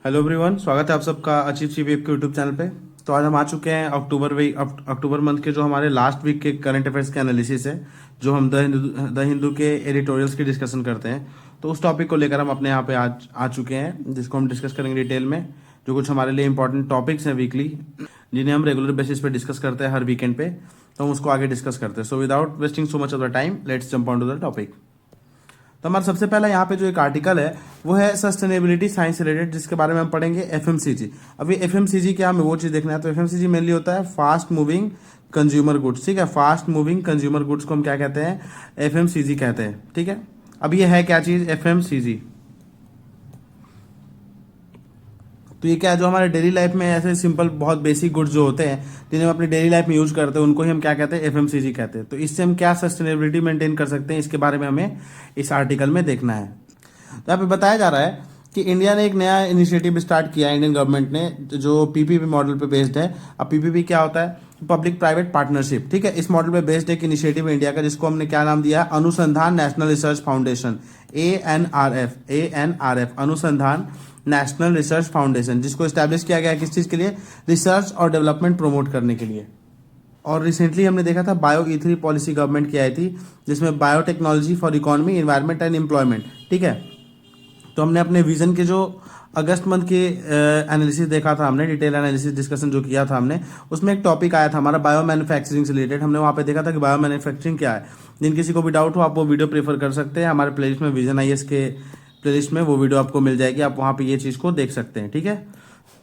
Hello everyone, स्वागत है आप सबका अचीव सी वेब के यूट्यूब चैनल पे। तो आज हम आ चुके हैं अक्टूबर मंथ के जो हमारे लास्ट वीक के करंट अफेयर्स के एनालिसिस है, जो हम द हिंदू के एडिटोरियल्स की डिस्कशन करते हैं। तो उस टॉपिक को लेकर हम अपने यहाँ पे आज आ चुके हैं, जिसको हम डिस्कस करेंगे डिटेल में। जो कुछ हमारे लिए इंपॉर्टेंट टॉपिक्स हैं वीकली, जिन्हें हम रेगुलर बेसिस पे डिस्कस करते हैं हर वीकेंड पे, तो हम उसको आगे डिस्कस करते हैं। So without wasting so much of the time, let's jump on to the topic. तो हमारा सबसे पहला यहाँ पे जो एक आर्टिकल है वो है सस्टेनेबिलिटी साइंस रिलेटेड, जिसके बारे में हम पढ़ेंगे एफएमसीजी। अभी एफएमसीजी क्या, हमें वो चीज़ देखना है। तो एफएमसीजी मेनली होता है फास्ट मूविंग कंज्यूमर गुड्स। ठीक है, फास्ट मूविंग कंज्यूमर गुड्स को हम क्या कहते हैं? एफएमसीजी कहते हैं। ठीक है, अब ये है क्या चीज़? एफएमसीजी। तो ये क्या है, जो हमारे डेली लाइफ में ऐसे सिंपल बहुत बेसिक गुड्स जो होते हैं, जिन्हें हम अपनी डेली लाइफ में यूज करते हैं, उनको ही हम क्या कहते हैं? एफएमसीजी कहते हैं। तो इससे हम क्या सस्टेनेबिलिटी मेंटेन कर सकते हैं, इसके बारे में हमें इस आर्टिकल में देखना है। तो यहाँ पे बताया जा रहा है कि इंडिया ने एक नया इनिशिएटिव स्टार्ट किया है, इंडियन गवर्नमेंट ने, जो पीपीपी मॉडल पे बेस्ड है। अब पीपीपी क्या होता है? Public private partnership. ठीक है, इस मॉडल पे बेस्ड एक इनिशिएटिव है इंडिया का, जिसको हमने क्या नाम दिया? अनुसंधान नेशनल रिसर्च फाउंडेशन, ANRF, अनुसंधान नेशनल रिसर्च फाउंडेशन, जिसको एस्टैब्लिश किया गया है किस चीज़ के लिए? रिसर्च और डेवलपमेंट प्रमोट करने के लिए। और रिसेंटली हमने देखा था बायो E3 पॉलिसी गवर्नमेंट की आई थी, जिसमें biotechnology for economy, environment and employment. ठीक है, तो हमने अपने विजन के जो अगस्त मंथ के एनालिसिस देखा था, हमने डिटेल एनालिसिस डिस्कशन जो किया था हमने, उसमें एक टॉपिक आया था हमारा बायो मैन्युफैक्चरिंग से रिलेटेड। हमने वहाँ पे देखा था कि बायो मैन्युफैक्चरिंग क्या है। जिन किसी को भी डाउट हो, आप वो वीडियो प्रेफर कर सकते हैं। हमारे प्लेलिस्ट में विजन IAS के प्लेलिस्ट में वो वीडियो आपको मिल जाएगी, आप वहाँ पे ये चीज़ को देख सकते हैं। ठीक है,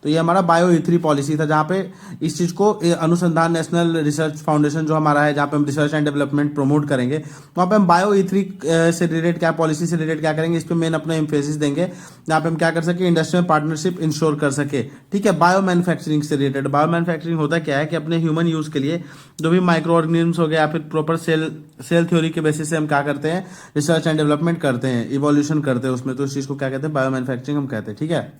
तो ये हमारा बायो E3 पॉलिसी था, जहाँ पे इस चीज़ को अनुसंधान नेशनल रिसर्च फाउंडेशन जो हमारा है, जहाँ पे हम रिसर्च एंड डेवलपमेंट प्रमोट करेंगे, वहाँ पे हम बायो E3 से रिलेटेड क्या, पॉलिसी से रिलेटेड क्या करेंगे, इस पे मेन अपना एम्फेसिस देंगे, जहाँ पे हम क्या कर सके? इंडस्ट्री में पार्टनरशिप इंश्योर कर सके। ठीक है, बायो मैन्युफैक्चरिंग से रिलेटेड। बायो मैन्युफैक्चरिंग होता क्या है कि अपने ह्यूमन यूज़ के लिए जो भी माइक्रो ऑर्गेनिज्म हो गया, या फिर प्रॉपर सेल थ्योरी के बेसिस से हम क्या करते हैं? रिसर्च एंड डेवलपमेंट करते हैं, इवोल्यूशन करते हैं उसमें। तो इस चीज़ को क्या कहते हैं? बायो मैन्युफैक्चरिंग हम कहते हैं। ठीक है,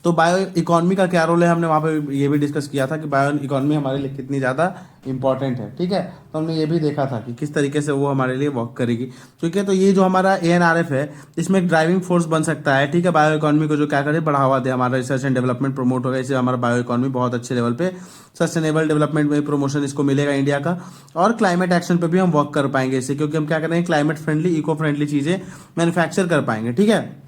तो बायो इकोनॉमी का क्या रोल है, हमने वहाँ पे ये भी डिस्कस किया था कि बायो इकोनॉमी हमारे लिए कितनी ज़्यादा इंपॉर्टेंट है। ठीक है, तो हमने ये भी देखा था कि किस तरीके से वो हमारे लिए वर्क करेगी। ठीक है, तो ये जो हमारा ANRF है, इसमें एक ड्राइविंग फोर्स बन सकता है। ठीक है, बायो इकोनॉमी को जो क्या करे? बढ़ावा दे, हमारा रिसर्च एंड डेवलपमेंट प्रमोट होगा, इससे हमारा बायो इकोनॉमी बहुत अच्छे लेवल पे, सस्टेनेबल डेवलपमेंट में प्रमोशन इसको मिलेगा इंडिया का। और क्लाइमेट एक्शन पे भी हम वर्क कर पाएंगे इससे, क्योंकि हम क्या करेंगे? क्लाइमेट फ्रेंडली, इको फ्रेंडली चीज़ें मैन्युफैक्चर कर पाएंगे। ठीक है,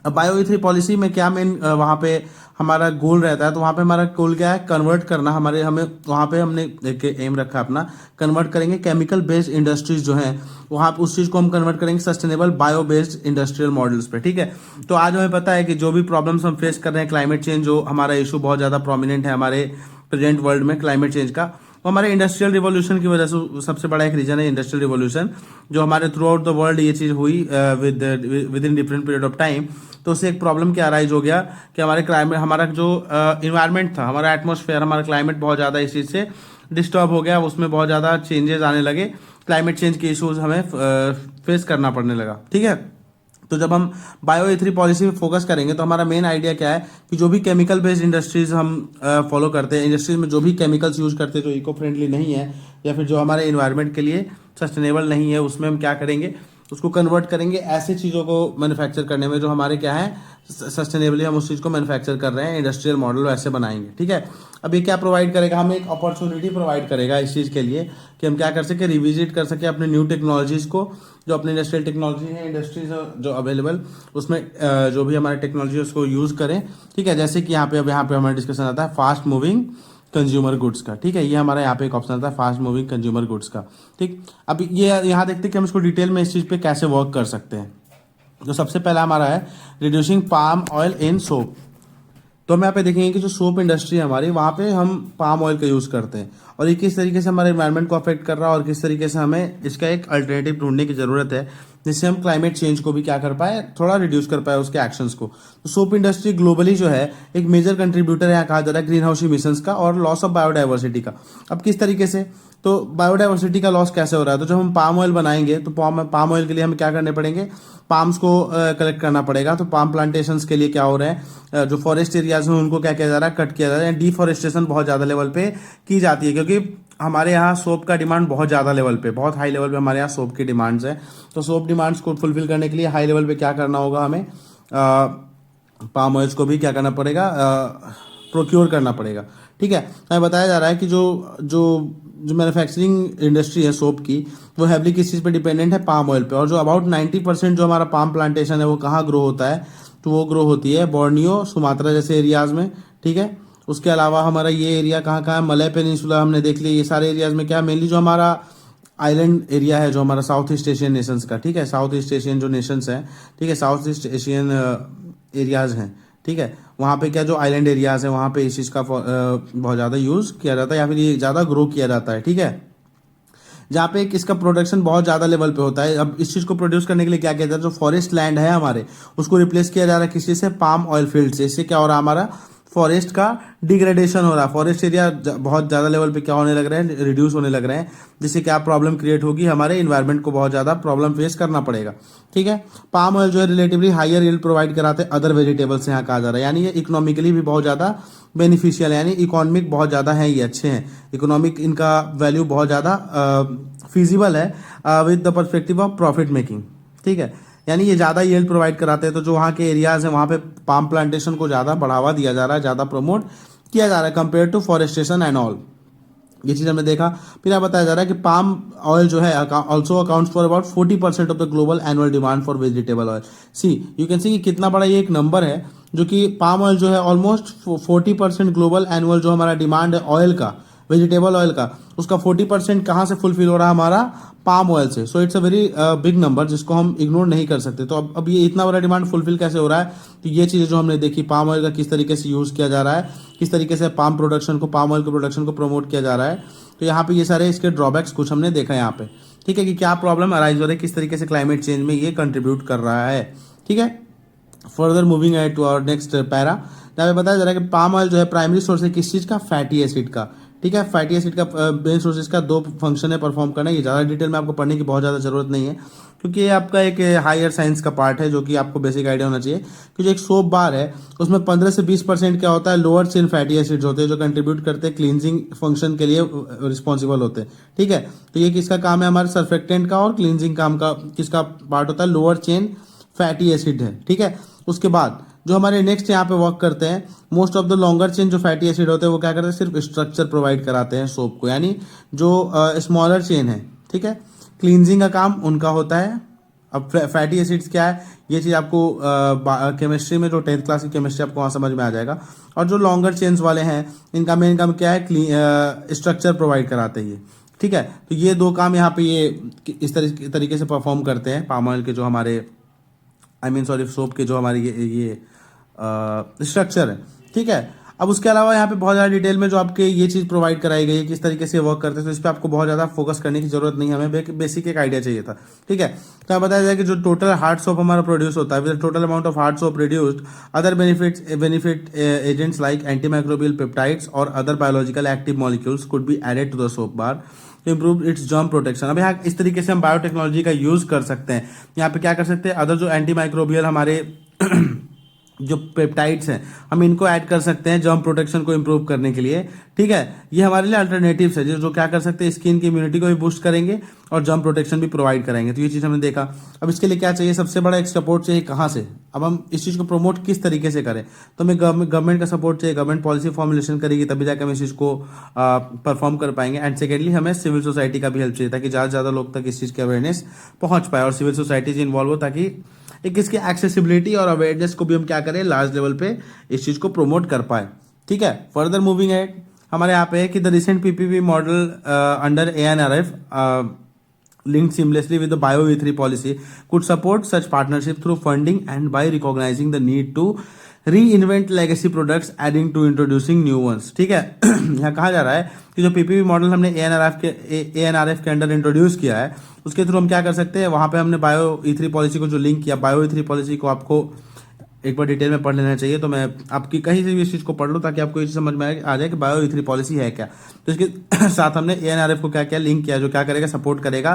अब बायो E3 पॉलिसी में क्या मेन वहाँ पे हमारा गोल रहता है? तो वहाँ पे हमारा गोल क्या है? कन्वर्ट करना। हमें वहाँ पे हमने एक एम रखा अपना, कन्वर्ट करेंगे केमिकल बेस्ड इंडस्ट्रीज जो हैं, वहाँ पे उस चीज़ को हम कन्वर्ट करेंगे sustainable bio based industrial models पे। ठीक है, तो आज हमें पता है कि जो भी प्रॉब्लम्स हम फेस कर रहे हैं, क्लाइमेट चेंज जो हमारा इशू बहुत ज़्यादा प्रोमिनेंट है हमारे प्रेजेंट वर्ल्ड में, क्लाइमेट चेंज का, वो हमारे इंडस्ट्रियल रिवॉल्यूशन की वजह से सबसे बड़ा एक रीजन है। इंडस्ट्रियल रिवॉल्यूशन जो हमारे थ्रू आउट द वर्ल्ड ये चीज़ हुई with in different period of time. तो उससे एक प्रॉब्लम क्या राइज हो गया कि हमारे क्लाइमेट, हमारा जो इन्वायरमेंट था, हमारा एटमॉस्फेयर, हमारा क्लाइमेट बहुत ज़्यादा इस चीज़ से डिस्टर्ब हो गया। उसमें बहुत ज़्यादा चेंजेस आने लगे, क्लाइमेट चेंज के इशूज़ हमें फेस करना पड़ने लगा। ठीक है, तो जब हम बायो E3 पॉलिसी में फोकस करेंगे, तो हमारा मेन आइडिया क्या है कि जो भी केमिकल बेस्ड इंडस्ट्रीज हम फॉलो करते हैं, इंडस्ट्रीज में जो भी केमिकल्स यूज करते हैं जो इको फ्रेंडली नहीं है, या फिर जो हमारे इन्वायरमेंट के लिए सस्टेनेबल नहीं है, उसमें हम क्या करेंगे? उसको कन्वर्ट करेंगे ऐसे चीज़ों को मैन्युफैक्चर करने में जो हमारे क्या है? सस्टेनेबली हम उस चीज़ को मैन्युफैक्चर कर रहे हैं, इंडस्ट्रियल मॉडल वैसे बनाएंगे। ठीक है, अब ये क्या प्रोवाइड करेगा? हमें एक अपॉर्चुनिटी प्रोवाइड करेगा इस चीज़ के लिए कि हम क्या कर सके? रिविजिट कर सके अपने न्यू टेक्नोलॉजीज़ को, जो अपनी इंडस्ट्रियल टेक्नोलॉजी है, इंडस्ट्रीज जो अवेलेबल, उसमें जो भी हमारे टेक्नोलॉजी उसको यूज़ करें। ठीक है, जैसे कि यहाँ पे हमारा डिस्कशन आता है फास्ट मूविंग कंज्यूमर गुड्स का। ठीक है, ये हमारा यहाँ पे एक ऑप्शन आता है फास्ट मूविंग कंज्यूमर गुड्स का। ठीक, अब ये यहाँ देखते हैं कि हम इसको डिटेल में इस चीज़ पे कैसे वर्क कर सकते हैं। तो सबसे पहला हमारा है reducing palm oil in soap. तो हम यहाँ पे देखेंगे कि जो सोप इंडस्ट्री है हमारी, वहाँ पे हम पाम ऑयल का यूज़ करते हैं, और ये किस तरीके से हमारे एनवायरनमेंट को अफेक्ट कर रहा है, और किस तरीके से हमें इसका एक अल्टरनेटिव ढूंढने की ज़रूरत है, जिससे हम क्लाइमेट चेंज को भी क्या कर पाए? थोड़ा रिड्यूस कर पाए उसके एक्शंस को। तो सोप इंडस्ट्री ग्लोबली जो है एक मेजर कंट्रीब्यूटर है, यहाँ कहा जा रहा है, ग्रीन हाउस इमिशंस का और लॉस ऑफ बायोडाइवर्सिटी का। अब किस तरीके से? तो बायोडाइवर्सिटी का लॉस कैसे हो रहा है? तो जब हम पाम ऑयल बनाएंगे, तो पाम ऑयल के लिए हमें क्या करने पड़ेंगे? पाम्स को कलेक्ट करना पड़ेगा। तो पाम प्लांटेशंस के लिए क्या हो रहा है? जो फॉरेस्ट एरियाज हैं उनको क्या किया जा रहा है? कट किया जा रहा है। डिफॉरेस्टेशन बहुत ज़्यादा लेवल पे की जाती है, क्योंकि हमारे यहाँ सोप का डिमांड बहुत ज़्यादा लेवल पे, बहुत हाई लेवल पे हमारे यहाँ सोप की डिमांड्स है। तो सोप डिमांड्स को फुलफिल करने के लिए हाई लेवल पे क्या करना होगा हमें? पाम ऑयल्स को भी क्या करना पड़ेगा, प्रोक्योर करना पड़ेगा। ठीक है, हमें बताया जा रहा है कि जो जो जो मैन्युफैक्चरिंग इंडस्ट्री है सोप की, वो हैवली किस चीज़ पे डिपेंडेंट है, पाम ऑयल पे। और जो अबाउट 90% जो हमारा पाम प्लांटेशन है वो कहाँ ग्रो होता है, तो वो ग्रो होती है बोर्नियो, सुमात्रा जैसे एरियाज में। ठीक है, उसके अलावा हमारा ये एरिया कहाँ कहाँ है, मलय पेनिनसुला हमने देख लिया। ये सारे एरियाज में क्या मेनली जो हमारा आइलैंड एरिया है, जो हमारा साउथ ईस्ट एशियन नेशंस का, ठीक है, साउथ ईस्ट एशियन जो नेशंस हैं, ठीक है, साउथ ईस्ट एशियन एरियाज हैं, ठीक है, वहाँ पे क्या जो आइलैंड एरियाज है वहाँ पे इस चीज़ का बहुत ज़्यादा यूज़ किया जाता है या फिर ये ज़्यादा ग्रो किया जाता है। ठीक है, जहाँ पे एक इसका प्रोडक्शन बहुत ज़्यादा लेवल पे होता है। अब इस चीज़ को प्रोड्यूस करने के लिए क्या किया जाता है, जो फॉरेस्ट लैंड है हमारे, उसको रिप्लेस किया जा रहा है किसी से, पाम ऑयल फील्ड से। इससे क्या हो रहा है, हमारा फॉरेस्ट का डिग्रेडेशन हो रहा है, फॉरेस्ट एरिया बहुत ज़्यादा लेवल पे क्या होने लग रहे हैं, रिड्यूस होने लग रहे हैं, जिससे क्या प्रॉब्लम क्रिएट होगी, हमारे इन्वायरमेंट को बहुत ज़्यादा प्रॉब्लम फेस करना पड़ेगा। ठीक है, पाम ऑयल जो है रिलेटिवली हायर यील्ड प्रोवाइड कराते हैं अदर वेजिटेबल्स से, यहाँ कहा जा रहा है, यानी ये इकोनॉमिकली भी बहुत ज़्यादा बेनिफिशियल है, यानी इकोनॉमिक बहुत ज़्यादा है, ये अच्छे हैं, इकोनॉमिक इनका वैल्यू बहुत ज़्यादा फिजिबल है with the perspective of profit making. ठीक है, यानी ये ज़्यादा यील्ड प्रोवाइड कराते हैं, तो जो वहाँ के एरियाज हैं वहाँ पे पाम प्लांटेशन को ज़्यादा बढ़ावा दिया जा रहा है, ज़्यादा प्रमोट किया जा रहा है compare to forestation and all. ये चीज़ हमने देखा। फिर यह बताया जा रहा है कि पाम ऑयल जो है also accounts for about 40% of the global annual demand for vegetable oil. See you can see कि कितना बड़ा ये एक नंबर है, जो कि पाम ऑयल जो है ऑलमोस्ट 40% ग्लोबल एनुअल जो हमारा डिमांड है ऑयल का, वेजिटेबल ऑयल का, उसका 40% कहाँ से फुलफिल हो रहा है, हमारा पाम ऑयल से। So it's a very big number जिसको हम इग्नोर नहीं कर सकते। तो अब ये इतना बड़ा डिमांड फुलफिल कैसे हो रहा है, तो ये चीज़ें जो हमने देखी, पाम ऑयल का किस तरीके से यूज़ किया जा रहा है, किस तरीके से पाम प्रोडक्शन को, पाम ऑयल के प्रोडक्शन को प्रमोट किया जा रहा है। तो यहाँ पे ये सारे इसके ड्रॉबैक्स कुछ हमने देखा यहाँ पे। ठीक है, कि क्या प्रॉब्लम अराइज हो रही है, किस तरीके से क्लाइमेट चेंज में ये कंट्रीब्यूट कर रहा है। ठीक है, फर्दर मूविंग है टू आवर नेक्स्ट पैरा, जहाँ पे बताया जा रहा है कि पाम ऑयल जो है प्राइमरी सोर्स है किस चीज़ का, फैटी एसिड का। ठीक है, फैटी एसिड का मेन सोर्सेज का दो फंक्शन है परफॉर्म करना। ये ज़्यादा डिटेल में आपको पढ़ने की बहुत ज़्यादा जरूरत नहीं है, क्योंकि ये आपका एक हायर साइंस का पार्ट है, जो कि आपको बेसिक आइडिया होना चाहिए कि जो एक सोप बार है उसमें 15 से 20% क्या होता है, लोअर चेन फैटी एसिड्स होते हैं, जो कंट्रीब्यूट करते हैं क्लींजिंग फंक्शन के लिए रिस्पॉन्सिबल होते हैं। ठीक है, तो ये किसका काम है, हमारे सर्फेक्टेंट का और क्लींजिंग काम का किसका पार्ट होता है, लोअर चेन फैटी एसिड है। ठीक है, उसके बाद जो हमारे नेक्स्ट यहाँ पे वर्क करते हैं, most of the longer chain जो फैटी एसिड होते हैं वो क्या करते हैं, सिर्फ स्ट्रक्चर प्रोवाइड कराते हैं सोप को, यानी जो स्मॉलर चेन है, ठीक है, क्लींजिंग का काम उनका होता है। अब फैटी एसिड्स क्या है, ये चीज़ आपको केमिस्ट्री में जो 10th क्लास की केमिस्ट्री आपको वहाँ समझ में आ जाएगा। और जो लॉन्गर चेन्स वाले हैं इनका मेन काम क्या है, स्ट्रक्चर प्रोवाइड कराते हैं। ठीक है, तो ये दो काम यहाँ पे ये इस तरीके से परफॉर्म करते हैं पाम ऑयल के जो हमारे सॉरी सोप के जो हमारी ये स्ट्रक्चर है। ठीक है, अब उसके अलावा यहाँ पे बहुत ज़्यादा डिटेल में जो आपके ये चीज़ प्रोवाइड कराई गई है, किस तरीके से वर्क करते हैं, तो इस पर आपको बहुत ज़्यादा फोकस करने की जरूरत नहीं है, हमें बेसिक एक आइडिया चाहिए था। ठीक है, तो आप बताया जाए कि जो टोटल हार्ड सोप हमारा प्रोड्यूस होता है, with total amount of hard soap produced, other benefit agents like antimicrobial peptides और other biological active molecules could be added to the soap bar to improve its germ protection. अब यहाँ इस तरीके से हम बायोटेक्नोलॉजी का यूज कर सकते हैं। यहाँ पे क्या कर सकते हैं, अदर जो एंटीमाइक्रोबियल हमारे जो पेप्टाइड्स हैं हम इनको ऐड कर सकते हैं जर्म प्रोटेक्शन को इंप्रूव करने के लिए। ठीक है, ये हमारे लिए अल्टरनेटिव्स है जो क्या कर सकते हैं, स्किन की इम्यूनिटी को भी बूस्ट करेंगे और जर्म प्रोटेक्शन भी प्रोवाइड करेंगे। तो ये चीज़ हमने देखा। अब इसके लिए क्या चाहिए, सबसे बड़ा एक सपोर्ट चाहिए, कहाँ से, अब हम इस चीज़ को प्रमोट किस तरीके से करें, तो हमें गवर्नमेंट का सपोर्ट चाहिए। गवर्नमेंट पॉलिसी फॉर्मुलेशन करेगी तभी जाकर हम इस चीज़ को परफॉर्म कर पाएंगे। एंड सेकेंडली हमें सिविल सोसाइटी का भी हेल्प चाहिए, ताकि ज़्यादा से ज़्यादा लोग तक इस चीज़ की अवेयरनेस पहुँच पाए और सिविल सोसाइटी से इन्वॉल्व हो, ताकि एक इसकी एक्सेसिबिलिटी और अवेयरनेस को भी हम क्या करें, लार्ज लेवल पे इस चीज़ को प्रमोट कर पाए। ठीक है, फर्दर मूविंग है हमारे यहाँ पे है कि the recent PPP model under ANRF linked seamlessly with the Bio-E3 policy could support such partnership through funding and by recognizing the need to reinvent legacy products adding to introducing new ones। ठीक है, यहाँ कहा जा रहा है कि जो PPP model हमने ANRF के अंडर इंट्रोड्यूस किया है, उसके थ्रू हम क्या कर सकते हैं, वहाँ पे हमने Bio-E3 पॉलिसी को जो लिंक किया, Bio-E3 पॉलिसी को आपको एक बार डिटेल में पढ़ लेना चाहिए। तो मैं आपकी कहीं से भी इस चीज़ को पढ़ लो ताकि आपको ये चीज़ समझ में आ जाए कि Bio-E3 पॉलिसी है क्या। तो इसके साथ हमने ANRF को क्या क्या लिंक किया, जो क्या करेगा, सपोर्ट करेगा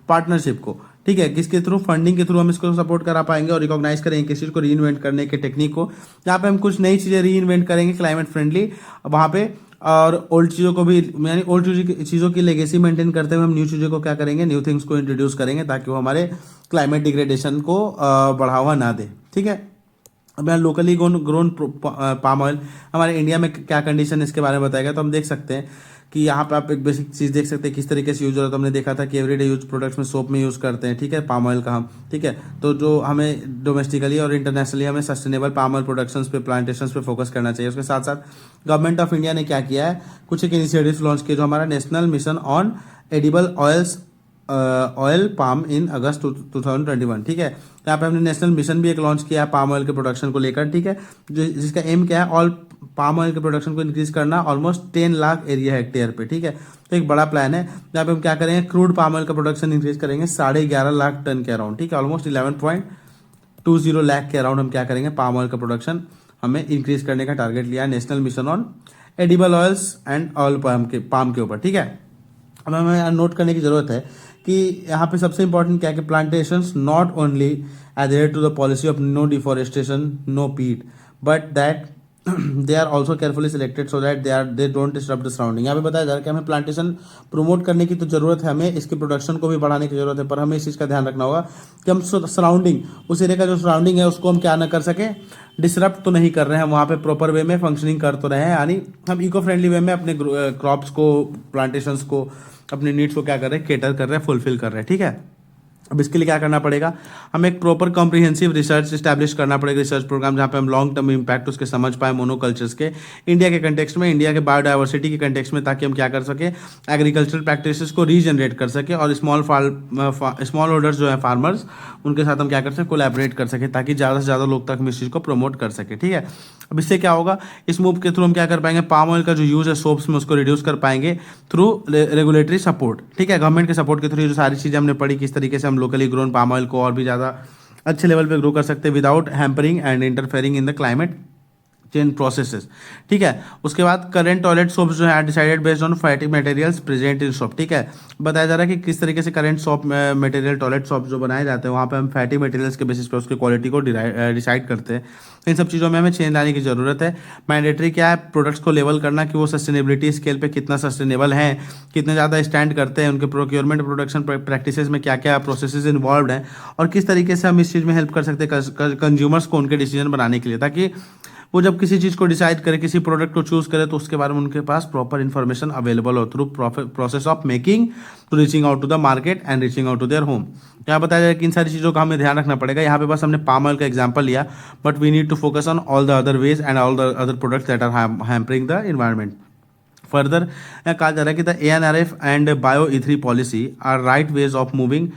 पार्टनरशिप को। ठीक है, किसके थ्रू, फंडिंग के थ्रू हम इसको सपोर्ट करा पाएंगे और रिकॉग्नाइज करेंगे किस चीज़ को, री इन्वेंट करने के टेक्निक को, जहाँ पे हम कुछ नई चीज़ें री इन्वेंट करेंगे क्लाइमेट फ्रेंडली वहाँ पे, और ओल्ड चीज़ों को भी, यानी ओल्ड चीज़ों की लेगेसी मेंटेन करते हुए हम न्यू चीज़ों को क्या करेंगे, न्यू थिंग्स को इंट्रोड्यूस करेंगे, ताकि वो हमारे क्लाइमेट डिग्रेडेशन को बढ़ावा ना दे। ठीक है, अब यहाँ लोकली ग्रोन पाम ऑयल हमारे इंडिया में क्या कंडीशन इसके बारे में बताएगा। तो हम देख सकते हैं कि यहाँ पे आप एक बेसिक चीज़ देख सकते हैं किस तरीके से यूज हो रहा है। तो हमने देखा था कि एवरीडे यूज प्रोडक्ट्स में सोप में यूज़ करते हैं, ठीक है, पाम ऑयल का हम, ठीक है। तो जो हमें डोमेस्टिकली और इंटरनेशनली हमें सस्टेनेबल पाम ऑयल प्रोडक्शंस पे, प्लांटेशंस पे फोकस करना चाहिए। उसके साथ साथ गवर्नमेंट ऑफ इंडिया ने क्या किया है, कुछ एक इनिशिएटिव्स लॉन्च किए, जो हमारा national mission on edible oils oil palm in August 2021, ठीक है। यहाँ पे हमने नेशनल मिशन भी एक लॉन्च किया है पाम ऑयल के प्रोडक्शन को लेकर, ठीक है, जिसका एम क्या है, ऑल पाम ऑयल के प्रोडक्शन को इंक्रीज करना ऑलमोस्ट 10 लाख एरिया हेक्टेयर पे, ठीक है। तो एक बड़ा प्लान है जहाँ पे हम क्या करेंगे, क्रूड पाम ऑयल का प्रोडक्शन इंक्रीज करेंगे 11.5 लाख टन के अराउंड, ठीक है, ऑलमोस्ट 11.20 लाख के अराउंड हम क्या करेंगे, पाम ऑयल का प्रोडक्शन हमें इंक्रीज करने का टारगेट लिया है national mission on edible oils and oil palm के ऊपर, ठीक है। अब हमें नोट करने की जरूरत है कि यहाँ पे सबसे इंपॉर्टेंट क्या है कि plantations not only adhere to the policy of no deforestation, no peat, but that they are also carefully selected so that they don't disturb the surrounding. यहाँ पे बताया जा रहा है कि हमें प्लांटेशन प्रमोट करने की तो जरूरत है, हमें इसके प्रोडक्शन को भी बढ़ाने की जरूरत है, पर हमें इस चीज़ का ध्यान रखना होगा कि हम सराउंडिंग, उस एरिया का जो सराउंडिंग है उसको हम क्या ना कर सके, डिसरप्ट तो नहीं कर रहे हैं, हम वहाँ पे प्रॉपर वे में फंक्शनिंग कर तो रहे हैं, यानी हम इको फ्रेंडली वे में अपने क्रॉप्स को, प्लांटेशंस को, अपने नीड्स को क्या कर रहे हैं, केटर कर रहे हैं, फुलफिल कर रहे हैं, ठीक है। अब इसके लिए क्या करना पड़ेगा, हमें एक प्रॉपर कॉम्प्रिहेंसिव रिसर्च इस्टेब्लिश करना पड़ेगा, रिसर्च प्रोग्राम जहाँ पे हम लॉन्ग टर्म इम्पैक्ट उसके समझ पाए मोनोकल्चर्स के, इंडिया के कंटेक्स्ट में, इंडिया के बायोडाइवर्सिटी के कंटेक्स्ट में, ताकि हम क्या कर सके, एग्रीकल्चरल प्रैक्टिसेस को रीजनरेट कर सके और स्मॉल होल्डर्स जो है फार्मर्स, उनके साथ हम क्या कर सके, कोलैबोरेट कर सके, ताकि ज़्यादा से ज़्यादा लोग तक हम इस चीज़ को प्रमोट कर सके, ठीक है। अब इससे क्या होगा, इस मूव के थ्रू हम क्या कर पाएंगे, पाम ऑयल का जो यूज़ है सोप्स में उसको रिड्यूस कर पाएंगे थ्रू रेगुलेटरी सपोर्ट, ठीक है। गवर्नमेंट के सपोर्ट के थ्रू जो सारी चीज़ें हमने पढ़ी, किस तरीके से हम लोकली ग्रोन पाम ऑयल को और भी ज़्यादा अच्छे लेवल पे ग्रो कर सकते हैं without hampering and interfering in the climate change processes, ठीक है। उसके बाद करेंट टॉयलेट सोप्स जो है decided based on fatty materials present in soap, ठीक है। बताया जा रहा है कि किस तरीके से current soap material, toilet soap जो बनाए जाते हैं, वहाँ पे हम फैटी मटेरियल्स के बेसिस पे उसकी क्वालिटी को डिसाइड करते हैं। इन सब चीज़ों में हमें चेंज लाने की ज़रूरत है। मैंडेटरी क्या है, प्रोडक्ट्स को लेवल करना कि वो सस्टेनेबिलिटी स्केल पे कितना सस्टेनेबल हैं, कितने ज़्यादा स्टैंड करते हैं, उनके प्रोक्योरमेंट प्रोडक्शन प्रैक्टिसेस में क्या क्या प्रोसेसेस इन्वॉल्व हैं, और किस तरीके से हम इस चीज़ में हेल्प कर सकते हैं कंज्यूमर्स को उनके डिसीजन बनाने के लिए, ताकि वो जब किसी चीज़ को डिसाइड करे, किसी प्रोडक्ट को चूज करे, तो उसके बारे में उनके पास प्रॉपर इन्फॉर्मेशन अवेलेबल हो through process of making, to reaching out to the market and reaching out to their home. यहाँ बताया जाए कि इन सारी चीज़ों का हमें ध्यान रखना पड़ेगा। यहाँ पे बस हमने पाम ऑयल का एग्जाम्पल लिया, but we need to focus on all the other ways and all the other products that are hampering the environment. Further कहा जा रहा है कि the ANRF and bio E3 policy are right ways of moving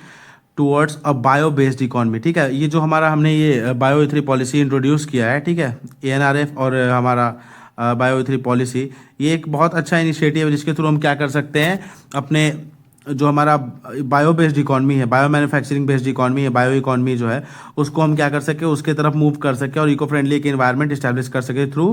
towards a bio based economy, ठीक है। ये जो हमारा हमने ये बायो E3 पॉलिसी इंट्रोड्यूस किया है, ठीक है, ANRF और हमारा बायो E3 पॉलिसी, ये एक बहुत अच्छा इनिशिएटिव है जिसके थ्रू हम क्या कर सकते हैं, अपने जो हमारा बायो बेस्ड इकॉनमी है, बायो मैन्युफैक्चरिंग बेस्ड इकॉनमी है, बायो इकॉनमी जो है, उसको हम क्या कर सके, उसके तरफ मूव कर सके और इको फ्रेंडली एक इन्वायरमेंट इस्टेब्लिश कर सके through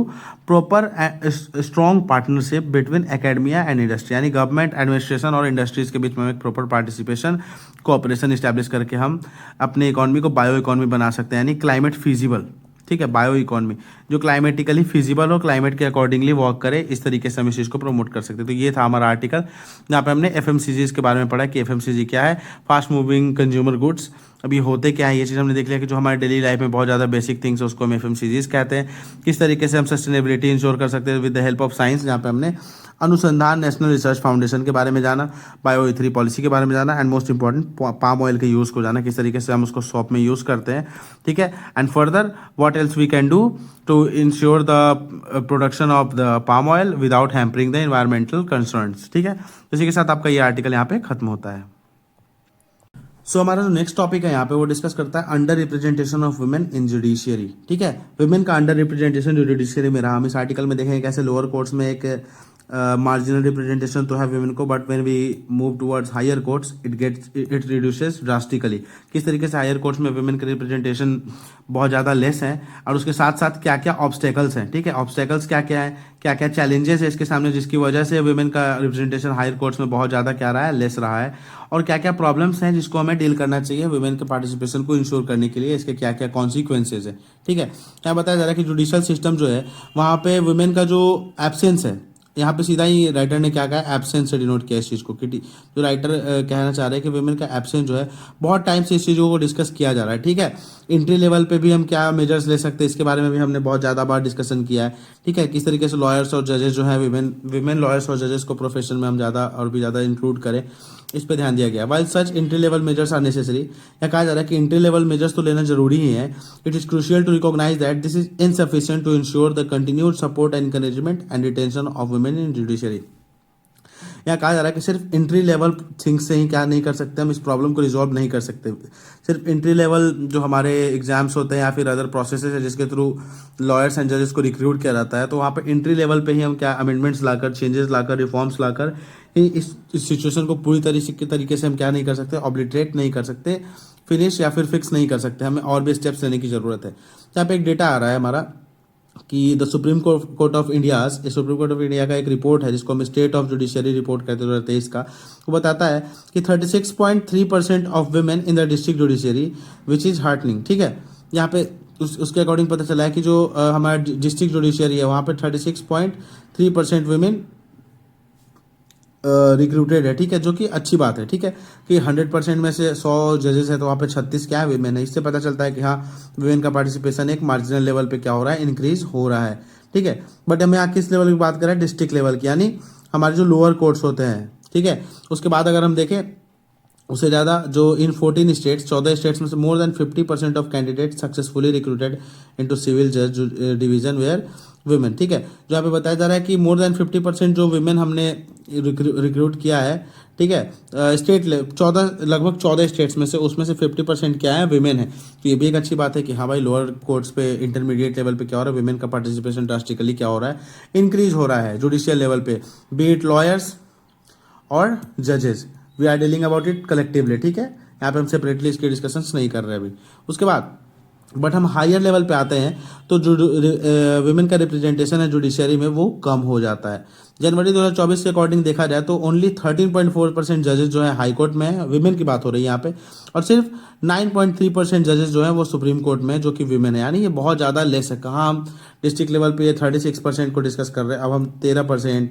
proper strong partnership between academia and industry, यानी गवर्नमेंट, एडमिनिस्ट्रेशन और इंडस्ट्रीज के बीच में एक प्रॉपर पार्टिसिपेशन, कोऑपरेशन इस्टेब्लिश करके हम अपने इकॉनमी को बायो इकॉनमी बना सकते हैं, यानी क्लाइमेट फिजिबल, ठीक है, बायो इकॉनमी जो क्लाइमेटिकली फिजिबल हो, क्लाइमेट के अकॉर्डिंगली वर्क करे, इस तरीके से हम इस चीज़ को प्रमोट कर सकते हैं। तो ये था हमारा आर्टिकल जहाँ पे हमने FMCGs के बारे में पढ़ा कि FMCG क्या है, फास्ट मूविंग कंज्यूमर गुड्स। अभी होते क्या है, ये चीज़ हमने देख लिया कि जो हमारे डेली लाइफ में बहुत ज़्यादा बेसिक थिंग्स है उसको हम FMCGs कहते हैं। किस तरीके से हम सस्टेनेबिलिटी इंश्योर कर सकते हैं with the help of science, जहाँ पे हमने अनुसंधान नेशनल रिसर्च फाउंडेशन के बारे में जाना, बायो E3 पॉलिसी के बारे में जाना, and most important palm oil के यूज़ को जाना, किस तरीके से हम उसको शॉप में यूज़ करते हैं, ठीक है। And further what else we can do to ensure the production of the palm oil without hampering the environmental concerns, ठीक है। इसी के साथ आपका ये आर्टिकल यहाँ पे खत्म होता है। हमारा जो नेक्स्ट टॉपिक है यहाँ पे वो डिस्कस करता है under representation of women in judiciary, ठीक है। वुमेन का अंडर रिप्रेजेंटेशन जो जुडिशियरी में रहा, हम इस आर्टिकल में देखेंगे कैसे लोअर कोर्ट्स में एक मार्जिनल रिप्रेजेंटेशन तो है वुमेन को, but when we move towards higher courts it reduces drastically. किस तरीके से हायर कोर्ट्स में वुमेन का रिप्रेजेंटेशन बहुत ज़्यादा लेस है, और उसके साथ साथ क्या क्या ऑब्स्टेकल्स हैं, ठीक है, ऑब्स्टेकल्स क्या क्या है, क्या क्या चैलेंजेस है इसके सामने, जिसकी वजह से वुमेन का रिप्रेजेंटेशन हायर कोर्ट्स में बहुत ज़्यादा क्या रहा है, लेस रहा है, और क्या क्या प्रॉब्लम्स हैं जिसको हमें डील करना चाहिए वुमेन के पार्टिसिपेशन को इंश्योर करने के लिए, इसके क्या क्या कॉन्सिक्वेंसेज है, ठीक है। क्या बताया जा रहा है कि जुडिशियल सिस्टम जो है वहाँ पे वुमेन का जो एब्सेंस है यहाँ पे सीधा ही राइटर ने क्या कहा, एब्सेंस से डिनोट किया इस चीज़ को, कि जो राइटर कहना चाह रहे हैं कि वुमेन का एब्सेंस जो है बहुत टाइम से इस चीज़ों को डिस्कस किया जा रहा है। ठीक है, इंट्री लेवल पे भी हम क्या मेजर्स ले सकते हैं, इसके बारे में भी हमने बहुत ज़्यादा बार डिस्कशन किया है। ठीक है, किस तरीके से लॉयर्स और जजेस जो है, विमेन लॉयर्स और जजेस को प्रोफेशन में हम ज़्यादा और भी ज़्यादा इंक्लूड करें, इस पर ध्यान दिया गया। While such entry level measures are necessary, या कहा जा रहा है कि एंट्री लेवल मेजर्स तो लेना जरूरी ही है। It is crucial to recognize that this is insufficient to ensure the continued support and encouragement and retention of women in judiciary. यहाँ कहा जा रहा है कि सिर्फ इंट्री लेवल थिंग्स से ही क्या नहीं कर सकते, हम इस प्रॉब्लम को रिजॉल्व नहीं कर सकते। सिर्फ इंट्री लेवल जो हमारे एग्जाम्स होते हैं या फिर अदर प्रोसेसेस है जिसके थ्रू लॉयर्स एंड जजेस को रिक्रूट किया जाता है, तो वहाँ पे इंट्री लेवल पे ही हम क्या अमेंडमेंट्स लाकर, चेंजेस लाकर, रिफॉर्म्स लाकर इस सिचुएशन को पूरी तरीके से हम क्या नहीं कर सकते, ऑब्लिटरेट नहीं कर सकते, फिनिश या फिर फिक्स नहीं कर सकते। हमें और भी स्टेप्स लेने की जरूरत है। यहाँ पे एक डेटा आ रहा है हमारा कि the supreme court of India, supreme court of India का एक रिपोर्ट है जिसको हम स्टेट ऑफ जुडिशरी रिपोर्ट कहते हैं 2023 का, वो बताता है कि 36.3% of women in the district judiciary which is heartening. ठीक है, यहाँ पे उसके अकॉर्डिंग पता चला है कि जो हमारा डिस्ट्रिक्ट जुडिशरी है वहाँ पे 36.3% वुमेन रिक्रूटेड है। ठीक है, जो कि अच्छी बात है। ठीक है, कि 100% में से 100 जजेस है तो वहाँ पे 36 क्या है, विमेन है। इससे पता चलता है कि हाँ, विमेन का पार्टिसिपेशन एक मार्जिनल लेवल पे क्या हो रहा है, इंक्रीज हो रहा है। ठीक है, बट हम यहाँ किस लेवल की बात कर रहे हैं, डिस्ट्रिक्ट लेवल की, यानी हमारे जो लोअर कोर्ट्स होते हैं। ठीक है, उसके बाद अगर हम देखें उससे ज़्यादा जो इन 14 स्टेट्स, 14 स्टेट्स में से more than 50% of candidate successfully recruited into civil जज डिवीजन वेयर वुमेन। ठीक है, जो यहाँ पे बताया जा रहा है कि मोर देन 50% जो वुमेन हमने रिक्रूट किया है। ठीक है, स्टेट 14 लगभग 14 स्टेट्स में से, उसमें से 50% क्या है, वुमेन है। तो ये भी एक अच्छी बात है कि हाँ भाई, लोअर कोर्ट्स पे, इंटरमीडिएट लेवल पे क्या हो रहा है, वुमेन का पार्टिसिपेशन ड्रास्टिकली क्या हो रहा है, इंक्रीज हो रहा है जुडिशियल लेवल पे, बी इट लॉयर्स और जजेस। We are dealing about it collectively. ठीक है, यहाँ पे हम सेपरेटली इसके डिस्कशंस नहीं कर रहे अभी। उसके बाद बट हम हायर लेवल पे आते हैं तो जो वुमेन का रिप्रेजेंटेशन है जुडिशरी में वो कम हो जाता है। जनवरी 2024 के अकॉर्डिंग देखा जाए तो ओनली 13.4% जजेस जो है हाई कोर्ट में है, विमेन की बात हो रही है यहाँ पे, और सिर्फ 9.3% जजेस जो है वो सुप्रीम कोर्ट में है जो कि विमेन है। यानी ये बहुत ज़्यादा लेस है। कहाँ हम डिस्ट्रिक्ट लेवल पे ये 36% को डिस्कस कर रहे हैं, अब हम 13%,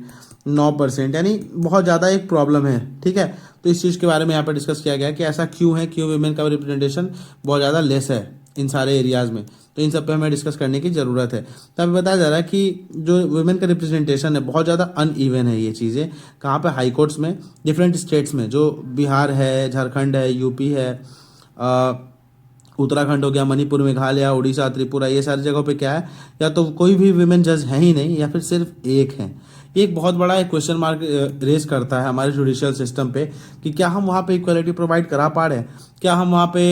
9%, यानी बहुत ज़्यादा एक प्रॉब्लम है। ठीक है, तो इस चीज़ के बारे में यहाँ पर डिस्कस किया गया कि ऐसा क्यों है, क्यों विमेन का रिप्रेजेंटेशन बहुत ज़्यादा लेस है इन सारे एरियाज़ में। तो इन सब पे हमें डिस्कस करने की ज़रूरत है। तो अभी बताया जा रहा है कि जो वुमेन का रिप्रेजेंटेशन है बहुत ज़्यादा अनइवन है ये चीज़ें। कहाँ पे, हाई कोर्ट्स में, डिफरेंट स्टेट्स में, जो बिहार है, झारखंड है, यूपी है, उत्तराखंड हो गया, मणिपुर, मेघालय, उड़ीसा, त्रिपुरा, ये सारी जगहों पे क्या है, या तो कोई भी वुमेन जज है ही नहीं या फिर सिर्फ एक है। एक बहुत बड़ा एक क्वेश्चन मार्क रेज करता है हमारे जुडिशियल सिस्टम पे कि क्या हम वहाँ पे इक्वलिटी प्रोवाइड करा पा रहे हैं, क्या हम वहाँ पे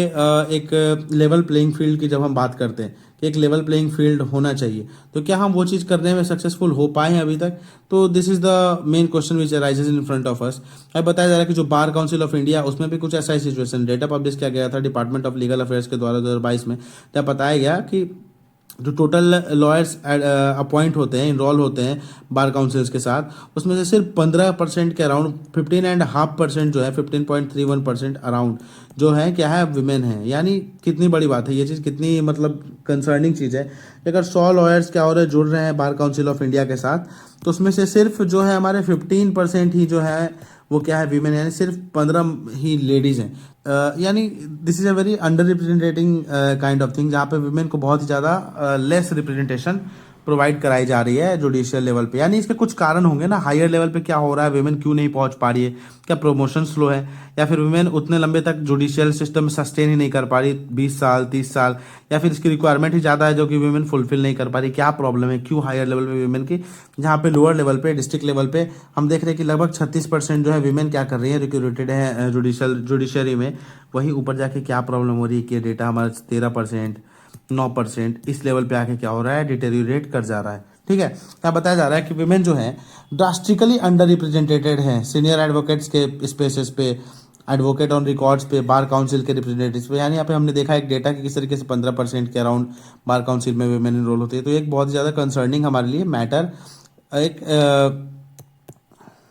एक लेवल प्लेइंग फील्ड की जब हम बात करते हैं कि एक लेवल प्लेइंग फील्ड होना चाहिए, तो क्या हम वो चीज़ करने में सक्सेसफुल हो पाए हैं अभी तक। तो this is the main question which arises in front of us. अब बताया जा रहा है कि जो बार काउंसिल ऑफ इंडिया, उसमें भी कुछ ऐसा ही सिचुएशन, डेटा पब्लिश किया गया था डिपार्टमेंट ऑफ लीगल अफेयर्स के द्वारा 2022 में, जब बताया गया कि जो टोटल लॉयर्स अपॉइंट होते हैं, इनरोल होते हैं बार काउंसिल्स के साथ, उसमें से सिर्फ 15% के अराउंड, 15.5% जो है, 15.31% अराउंड जो है क्या है, विमेन है। यानी कितनी बड़ी बात है ये चीज़, कितनी मतलब कंसर्निंग चीज़ है। अगर 100 लॉयर्स क्या हो रहे जुड़ रहे हैं बार काउंसिल ऑफ इंडिया के साथ, तो उसमें से सिर्फ जो है हमारे 15% ही जो है वो क्या है, वीमेन, यानी सिर्फ 15 ही लेडीज़ हैं। यानी this is a very under representing kind of thing, जहाँ पे वीमेन को बहुत ही ज़्यादा लेस रिप्रेजेंटेशन प्रोवाइड कराई जा रही है जुडिशियल लेवल पे। यानी इसके कुछ कारण होंगे ना, हायर लेवल पे क्या हो रहा है, वुमेन क्यों नहीं पहुंच पा रही है, क्या प्रमोशन स्लो है, या फिर वुमेन उतने लंबे तक जुडिशियल सिस्टम में सस्टेन ही नहीं कर पा रही, 20 साल 30 साल, या फिर इसकी रिक्वायरमेंट ही ज़्यादा है जो कि वुमेन फुलफिल नहीं कर पा रही। क्या प्रॉब्लम है, क्यों हायर लेवल पे वुमेन की, जहाँ पे लोअर लेवल पे, डिस्ट्रिक्ट लेवल पे हम देख रहे हैं कि लगभग 36% जो है वुमेन क्या कर रही है, रिक्रूटेड है जुडिशरी में, वहीं ऊपर जाके क्या प्रॉब्लम हो रही है कि डेटा हमारा 13%, 9% इस लेवल पे आके क्या हो रहा है, डिटेरियोरेट कर जा रहा है। ठीक है, क्या बताया जा रहा है कि विमेन जो है ड्रास्टिकली अंडर रिप्रेजेंटेटेड है सीनियर एडवोकेट्स के स्पेसेस पे, एडवोकेट ऑन रिकॉर्ड्स पे, बार काउंसिल के रिप्रेजेंटेटिव्स पे। यानी यहाँ पे हमने देखा एक डेटा कि किस तरीके से 15% के अराउंड बार काउंसिल में विमेन इनरोल होती है। तो एक बहुत ज़्यादा कंसर्निंग हमारे लिए मैटर एक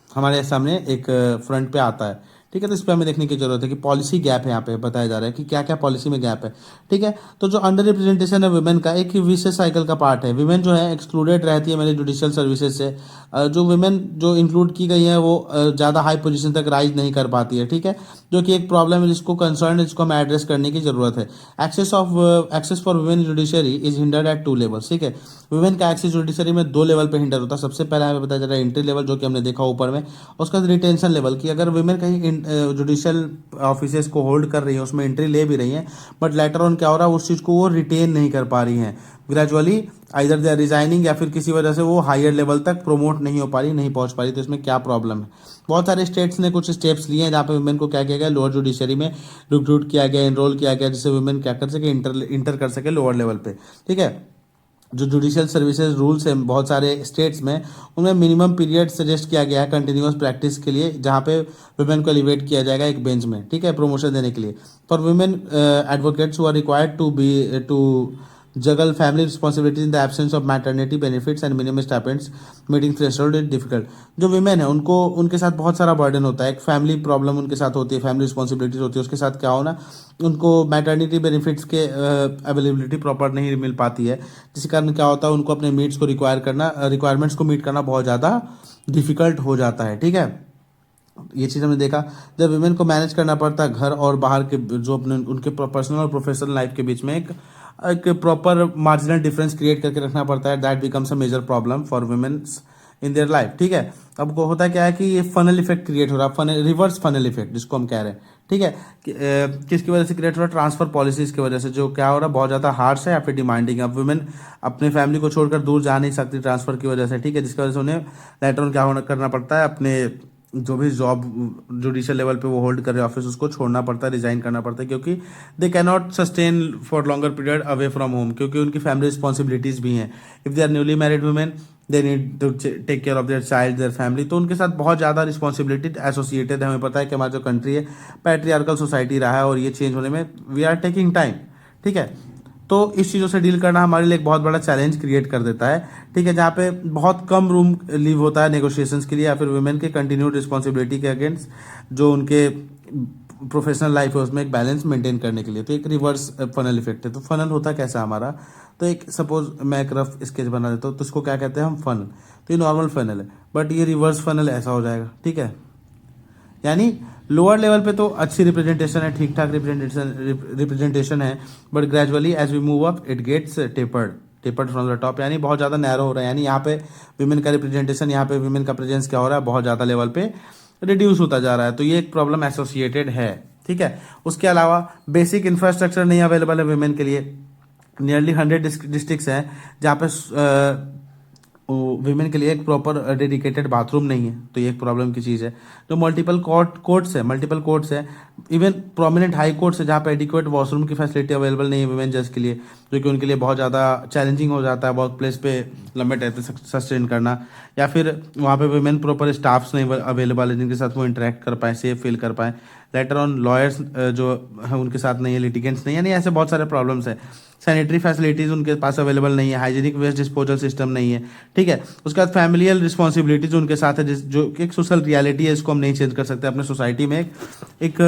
हमारे सामने एक फ्रंट पे आता है। ठीक ठीक है। तो इस पर हमें देखने की जरूरत है कि पॉलिसी गैप है, यहाँ पे बताया जा रहा है कि क्या क्या पॉलिसी में गैप है। ठीक है। तो जो अंडर रिप्रेजेंटेशन है वुमेन का एक विशेष साइकिल का पार्ट है। वुमेन जो है एक्सक्लूडेड रहती है मेरे जुडिशियल सर्विसेज से। जो वुमेन जो इंक्लूड की गई है वो ज़्यादा हाई पोजीशन तक राइज नहीं कर पाती है। ठीक है। जो कि एक प्रॉब्लम है जिसको कंसर्न, जिसको हमें एड्रेस करने की जरूरत है। Access for women judiciary is hindered at 2 levels. ठीक है। वुमेन का एक्सेस जुडिशरी में 2 लेवल पे हिंडर होता है। सबसे पहला हमें बताया जा रहा है एंट्री लेवल, जो कि हमने देखा ऊपर में। उसका रिटेंशन लेवल की अगर वुमेन कहीं जुडिशियल ऑफिसेस को होल्ड कर रही है, उसमें एंट्री ले भी रही है, बट लेटर ऑन क्या हो रहा है, उस चीज़ को वो रिटेन नहीं कर पा रही हैं। Gradually either they are resigning या फिर किसी वजह से वो हायर लेवल तक प्रमोट नहीं हो पा रही, नहीं पहुंच पा रही। तो इसमें क्या प्रॉब्लम है? बहुत सारे स्टेट्स ने कुछ स्टेप्स लिए हैं जहाँ पे वुमेन को क्या किया गया, लोअर जुडिशरी में रिक्रूट किया गया, एनरोल किया गया, जिससे वुमेन क्या कर सके, इंटर कर सके लोअर लेवल पे। ठीक है। जो जुडिशियल सर्विसेज रूल्स हैं बहुत सारे स्टेट्स में, उनमें मिनिमम पीरियड सजेस्ट किया गया है कंटिन्यूअस प्रैक्टिस के लिए, जहाँ पे वुमेन को एलिवेट किया जाएगा एक बेंच में। ठीक है। प्रमोशन देने के लिए for women advocates who are required to juggle family responsibilities in the absence of maternity benefits and minimum stipends meeting threshold is difficult. जो विमेन है उनको उनके साथ बहुत सारा बर्डन होता है। एक फैमिली प्रॉब्लम उनके साथ होती है, फैमिली रिस्पॉन्सिबिलिटीज होती है, उसके साथ क्या होना, उनको मैटरनिटी बेनिफिट्स के अवेलेबिलिटी प्रॉपर नहीं मिल पाती है, जिसके कारण क्या होता है, उनको अपने मीट्स को रिक्वायरमेंट्स को मीट करना बहुत ज़्यादा डिफिकल्ट हो जाता है। ठीक है। ये चीज़ हमने देखा जब वुमेन को मैनेज करना पड़ता है घर और बाहर के जो अपने उनके पर्सनल और प्रोफेशनल लाइफ के बीच में एक प्रॉपर मार्जिनल डिफरेंस क्रिएट करके रखना पड़ता है। That becomes a major problem for womens in their life. ठीक है। अब को होता क्या है कि ये फनल इफेक्ट क्रिएट हो रहा है, फनल रिवर्स फनल इफेक्ट जिसको हम कह रहे हैं। ठीक है। किसकी वजह से क्रिएट हो रहा है? ट्रांसफर पॉलिसीज की वजह से। जो क्या हो रहा है, बहुत ज़्यादा हार्श है या फिर डिमांडिंग। अब वुमेन अपने फैमिली को छोड़कर दूर जा नहीं सकती ट्रांसफर की वजह से। ठीक है। जिसकी वजह से उन्हें लेटर ऑन क्या होना करना पड़ता है, अपने जो भी जॉब जुडिशियल लेवल पे वो होल्ड कर रहे ऑफिस, उसको छोड़ना पड़ता है, रिजाइन करना पड़ता है, क्योंकि they can not sustain for longer period away from home, क्योंकि उनकी फैमिली रिस्पॉन्सिबिलिटीज भी हैं। If they are newly married women they need to take care of their child, their family, तो उनके साथ बहुत ज़्यादा रिस्पॉन्सिबिलिटी एसोसिएटेड है। हमें पता है कि हमारा जो कंट्री है पैट्रियार्कल सोसाइटी रहा है और ये चेंज होने में वी आर टेकिंग टाइम। ठीक है। तो इस चीज़ों से डील करना हमारे लिए एक बहुत बड़ा चैलेंज क्रिएट कर देता है। ठीक है। जहाँ पे बहुत कम रूम लीव होता है नेगोशिएशंस के लिए या फिर वुमेन के कंटिन्यूड रिस्पॉन्सिबिलिटी के अगेंस्ट जो उनके प्रोफेशनल लाइफ है उसमें एक बैलेंस मेंटेन करने के लिए। तो एक रिवर्स फनल इफेक्ट है। तो फनल होता कैसा हमारा, तो एक सपोज मैं एक रफ स्केच बना देता हूँ, तो इसको क्या कहते हैं हम, फनल। तो ये नॉर्मल फनल है, बट ये रिवर्स फनल ऐसा हो जाएगा। ठीक है। यानी लोअर लेवल पे तो अच्छी रिप्रेजेंटेशन है, ठीक ठाक रिप्रेजेंटेशन है, but gradually as we move up it gets tapered from the top, यानी बहुत ज़्यादा नैरो हो रहा है। यानी यहाँ पे विमेन का रिप्रेजेंटेशन, यहाँ पे विमेन का प्रेजेंस क्या हो रहा है, बहुत ज़्यादा लेवल पे रिड्यूस होता जा रहा है। तो ये एक प्रॉब्लम एसोसिएटेड है। ठीक है। उसके अलावा बेसिक इंफ्रास्ट्रक्चर नहीं अवेलेबल है वुमेन के लिए। नियरली 100 डिस्ट्रिक्ट्स हैं जहाँ पे वीमेन के लिए एक प्रॉपर डेडिकेटेड बाथरूम नहीं है। तो ये एक प्रॉब्लम की चीज़ है। जो मल्टीपल कोर्ट्स है, इवन प्रोमिनेंट हाई कोर्ट्स है जहाँ पे एडिक्वेट वॉशरूम की फैसिलिटी अवेलेबल नहीं है वुमेन जज के लिए, जो कि उनके लिए बहुत ज़्यादा चैलेंजिंग हो जाता है वर्क प्लेस पे लंबे टाइम तक सस्टेन करना। या फिर वहाँ पे वुमेन प्रॉपर स्टाफ्स नहीं अवेलेबल है जिनके साथ वो इंटरेक्ट कर पाए, सेफ फील कर पाए। लेटर ऑन लॉयर्स जो है उनके साथ नहीं है, लिटिगेंट्स नहीं है, यानी ऐसे बहुत सारे प्रॉब्लम्स है। सैनिटरी फैसिलिटीज़ उनके पास अवेलेबल नहीं है, हाइजीनिक वेस्ट डिस्पोजल सिस्टम नहीं है। ठीक है। उसके बाद फैमिलियल रिस्पॉन्सिबिलिटीज उनके साथ है, जो कि एक सोशल रियलिटी है, इसको हम नहीं चेंज कर सकते अपने सोसाइटी में। एक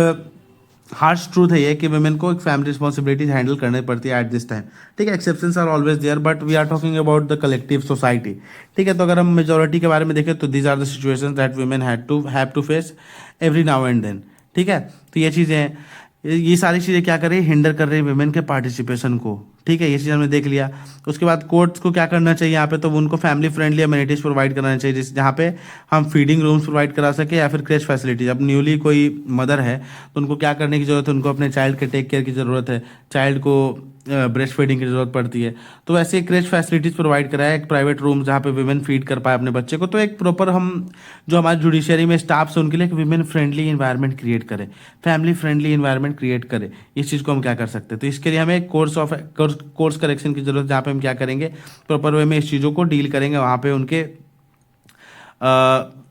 हार्श ट्रूथ है ये कि वुमेन को एक फैमिली रिस्पॉन्सिबिलिटीज हैंडल करनी पड़ती है एट दिस टाइम। ठीक है। Exceptions are always there, but we are talking about the collective society. ठीक है। तो अगर हम मेजोरिटी के बारे में देखें तो these are the situations that women have to face every now and then. ठीक है। तो ये चीज़ें हैं, ये सारी चीज़ें क्या कर रही है, हिंडर कर रही है वुमेन के पार्टिसिपेशन को। ठीक है। ये चीज़ हमने देख लिया। उसके बाद कोर्ट्स को क्या करना चाहिए यहाँ पे, तो उनको फैमिली फ्रेंडली अमेनिटीज़ प्रोवाइड कराना चाहिए, जिस जहाँ पे हम फीडिंग रूम्स प्रोवाइड करा सके या फिर क्रेच फैसिलिटीज। अब न्यूली कोई मदर है तो उनको क्या करने की ज़रूरत है, उनको अपने चाइल्ड के टेक केयर की ज़रूरत है, चाइल्ड को ब्रेस्ट फीडिंग की जरूरत पड़ती है। तो वैसे क्रेच फैसिलिटीज़ प्रोवाइड कराया, एक प्राइवेट रूम जहाँ पे वुमेन फीड कर पाए अपने बच्चे को। तो एक प्रॉपर हम जो हमारे जुडिशरी में स्टाफ्स है उनके लिए एक वुमेन फ्रेंडली इन्वायरमेंट क्रिएट करें, फैमिली फ्रेंडली इन्वायरमेंट क्रिएट करें। इस चीज़ को हम क्या कर सकते हैं, तो इसके लिए हमें एक कोर्स करेक्शन की जरूरत है, जहाँ पे हम क्या करेंगे, प्रॉपर वे में इस चीज़ों को डील करेंगे, वहाँ पे उनके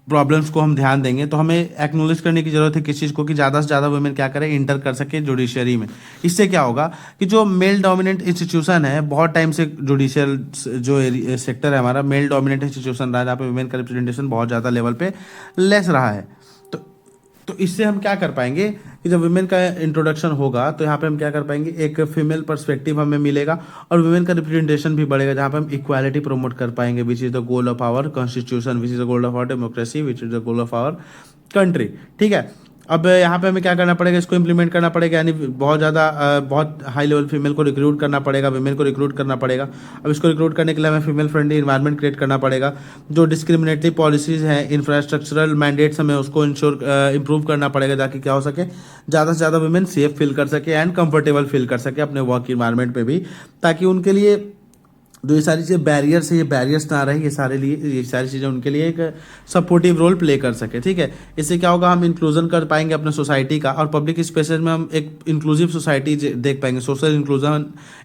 प्रॉब्लम्स को हम ध्यान देंगे। तो हमें एक्नोलेज करने की जरूरत है किस चीज़ को, कि ज़्यादा से ज़्यादा वुमेन क्या करें, इंटर कर सके जुडिशरी में। इससे क्या होगा कि जो मेल डोमिनेंट इंस्टीट्यूशन है, बहुत टाइम से जुडिशियल जो सेक्टर है हमारा मेल डोमिनेंट इंस्टीट्यूशन रहा है, जहाँ पे वुमेन का रिप्रेजेंटेशन बहुत ज़्यादा लेवल पे लेस रहा है। तो इससे हम क्या कर पाएंगे कि जब वुमेन का इंट्रोडक्शन होगा तो यहाँ पे हम क्या कर पाएंगे, एक फीमेल पर्सपेक्टिव हमें मिलेगा और वुमेन का रिप्रेजेंटेशन भी बढ़ेगा, जहाँ पे हम इक्वालिटी प्रमोट कर पाएंगे, which is the goal of our constitution, which is the goal of our democracy, which is the goal of our country. ठीक है, अब यहाँ पे हमें क्या करना पड़ेगा, इसको इम्प्लीमेंट करना पड़ेगा, यानी बहुत ज़्यादा बहुत हाई लेवल फीमेल को रिक्रूट करना पड़ेगा, वुमेन को रिक्रूट करना पड़ेगा। अब इसको रिक्रूट करने के लिए हमें फीमेल फ्रेंडली इन्वायरमेंट क्रिएट करना पड़ेगा। जो डिस्क्रिमिनेटरी पॉलिसीज़ हैं, इंफ्रास्ट्रक्चरल मैंडेट्स, हमें उसको इंप्रूव करना पड़ेगा, ताकि क्या हो सके, ज़्यादा से ज़्यादा वुमेन सेफ फील कर सके एंड कंफर्टेबल फील कर सके अपने वर्क इन्वायरमेंट पे भी, ताकि उनके लिए जो ये सारी चीज़ें बैरियर्स है, ये बैरियर्स ना रहे, ये सारी चीज़ें उनके लिए एक सपोर्टिव रोल प्ले कर सके। ठीक है, इससे क्या होगा, हम इंक्लूजन कर पाएंगे अपने सोसाइटी का, और पब्लिक स्पेसेस में हम एक इंक्लूसिव सोसाइटी देख पाएंगे। सोशल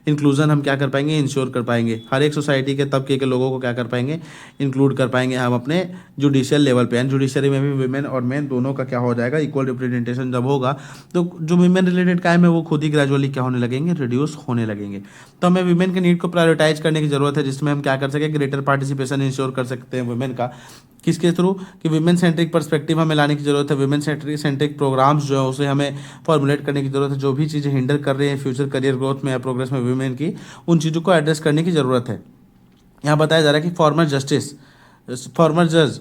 इंक्लूजन हम क्या कर पाएंगे, इंश्योर कर पाएंगे। हर एक सोसाइटी के तबके के लोगों को क्या कर पाएंगे, इंक्लूड कर पाएंगे हम अपने जुडिशियल लेवल पे। एंड जुडिशरी में भी वुमेन और मेन दोनों का क्या हो जाएगा, इक्वल रिप्रेजेंटेशन जब होगा, तो जो वुमेन रिलेटेड क्राइम है वो खुद ही ग्रेजुअली क्या होने लगेंगे, रिड्यूस होने लगेंगे। तो हमें वुमेन के नीड को प्रायोरिटाइज करने की जरूरत है, जिसमें हम क्या कर सके, ग्रेटर पार्टिसिपेशन इंश्योर कर सकते हैं वुमेन का। किसके थ्रू, कि वुमेन सेंट्रिक पर्सपेक्टिव हमें लाने की जरूरत है। वुमेन सेंट्रिक प्रोग्राम्स जो है उसे हमें फॉर्मुलेट करने की जरूरत है। जो भी चीज़ें हिंडर कर रही हैं फ्यूचर करियर ग्रोथ में या प्रोग्रेस में वुमेन की, उन चीज़ों को एड्रेस करने की जरूरत है। यहाँ बताया जा रहा है कि former judge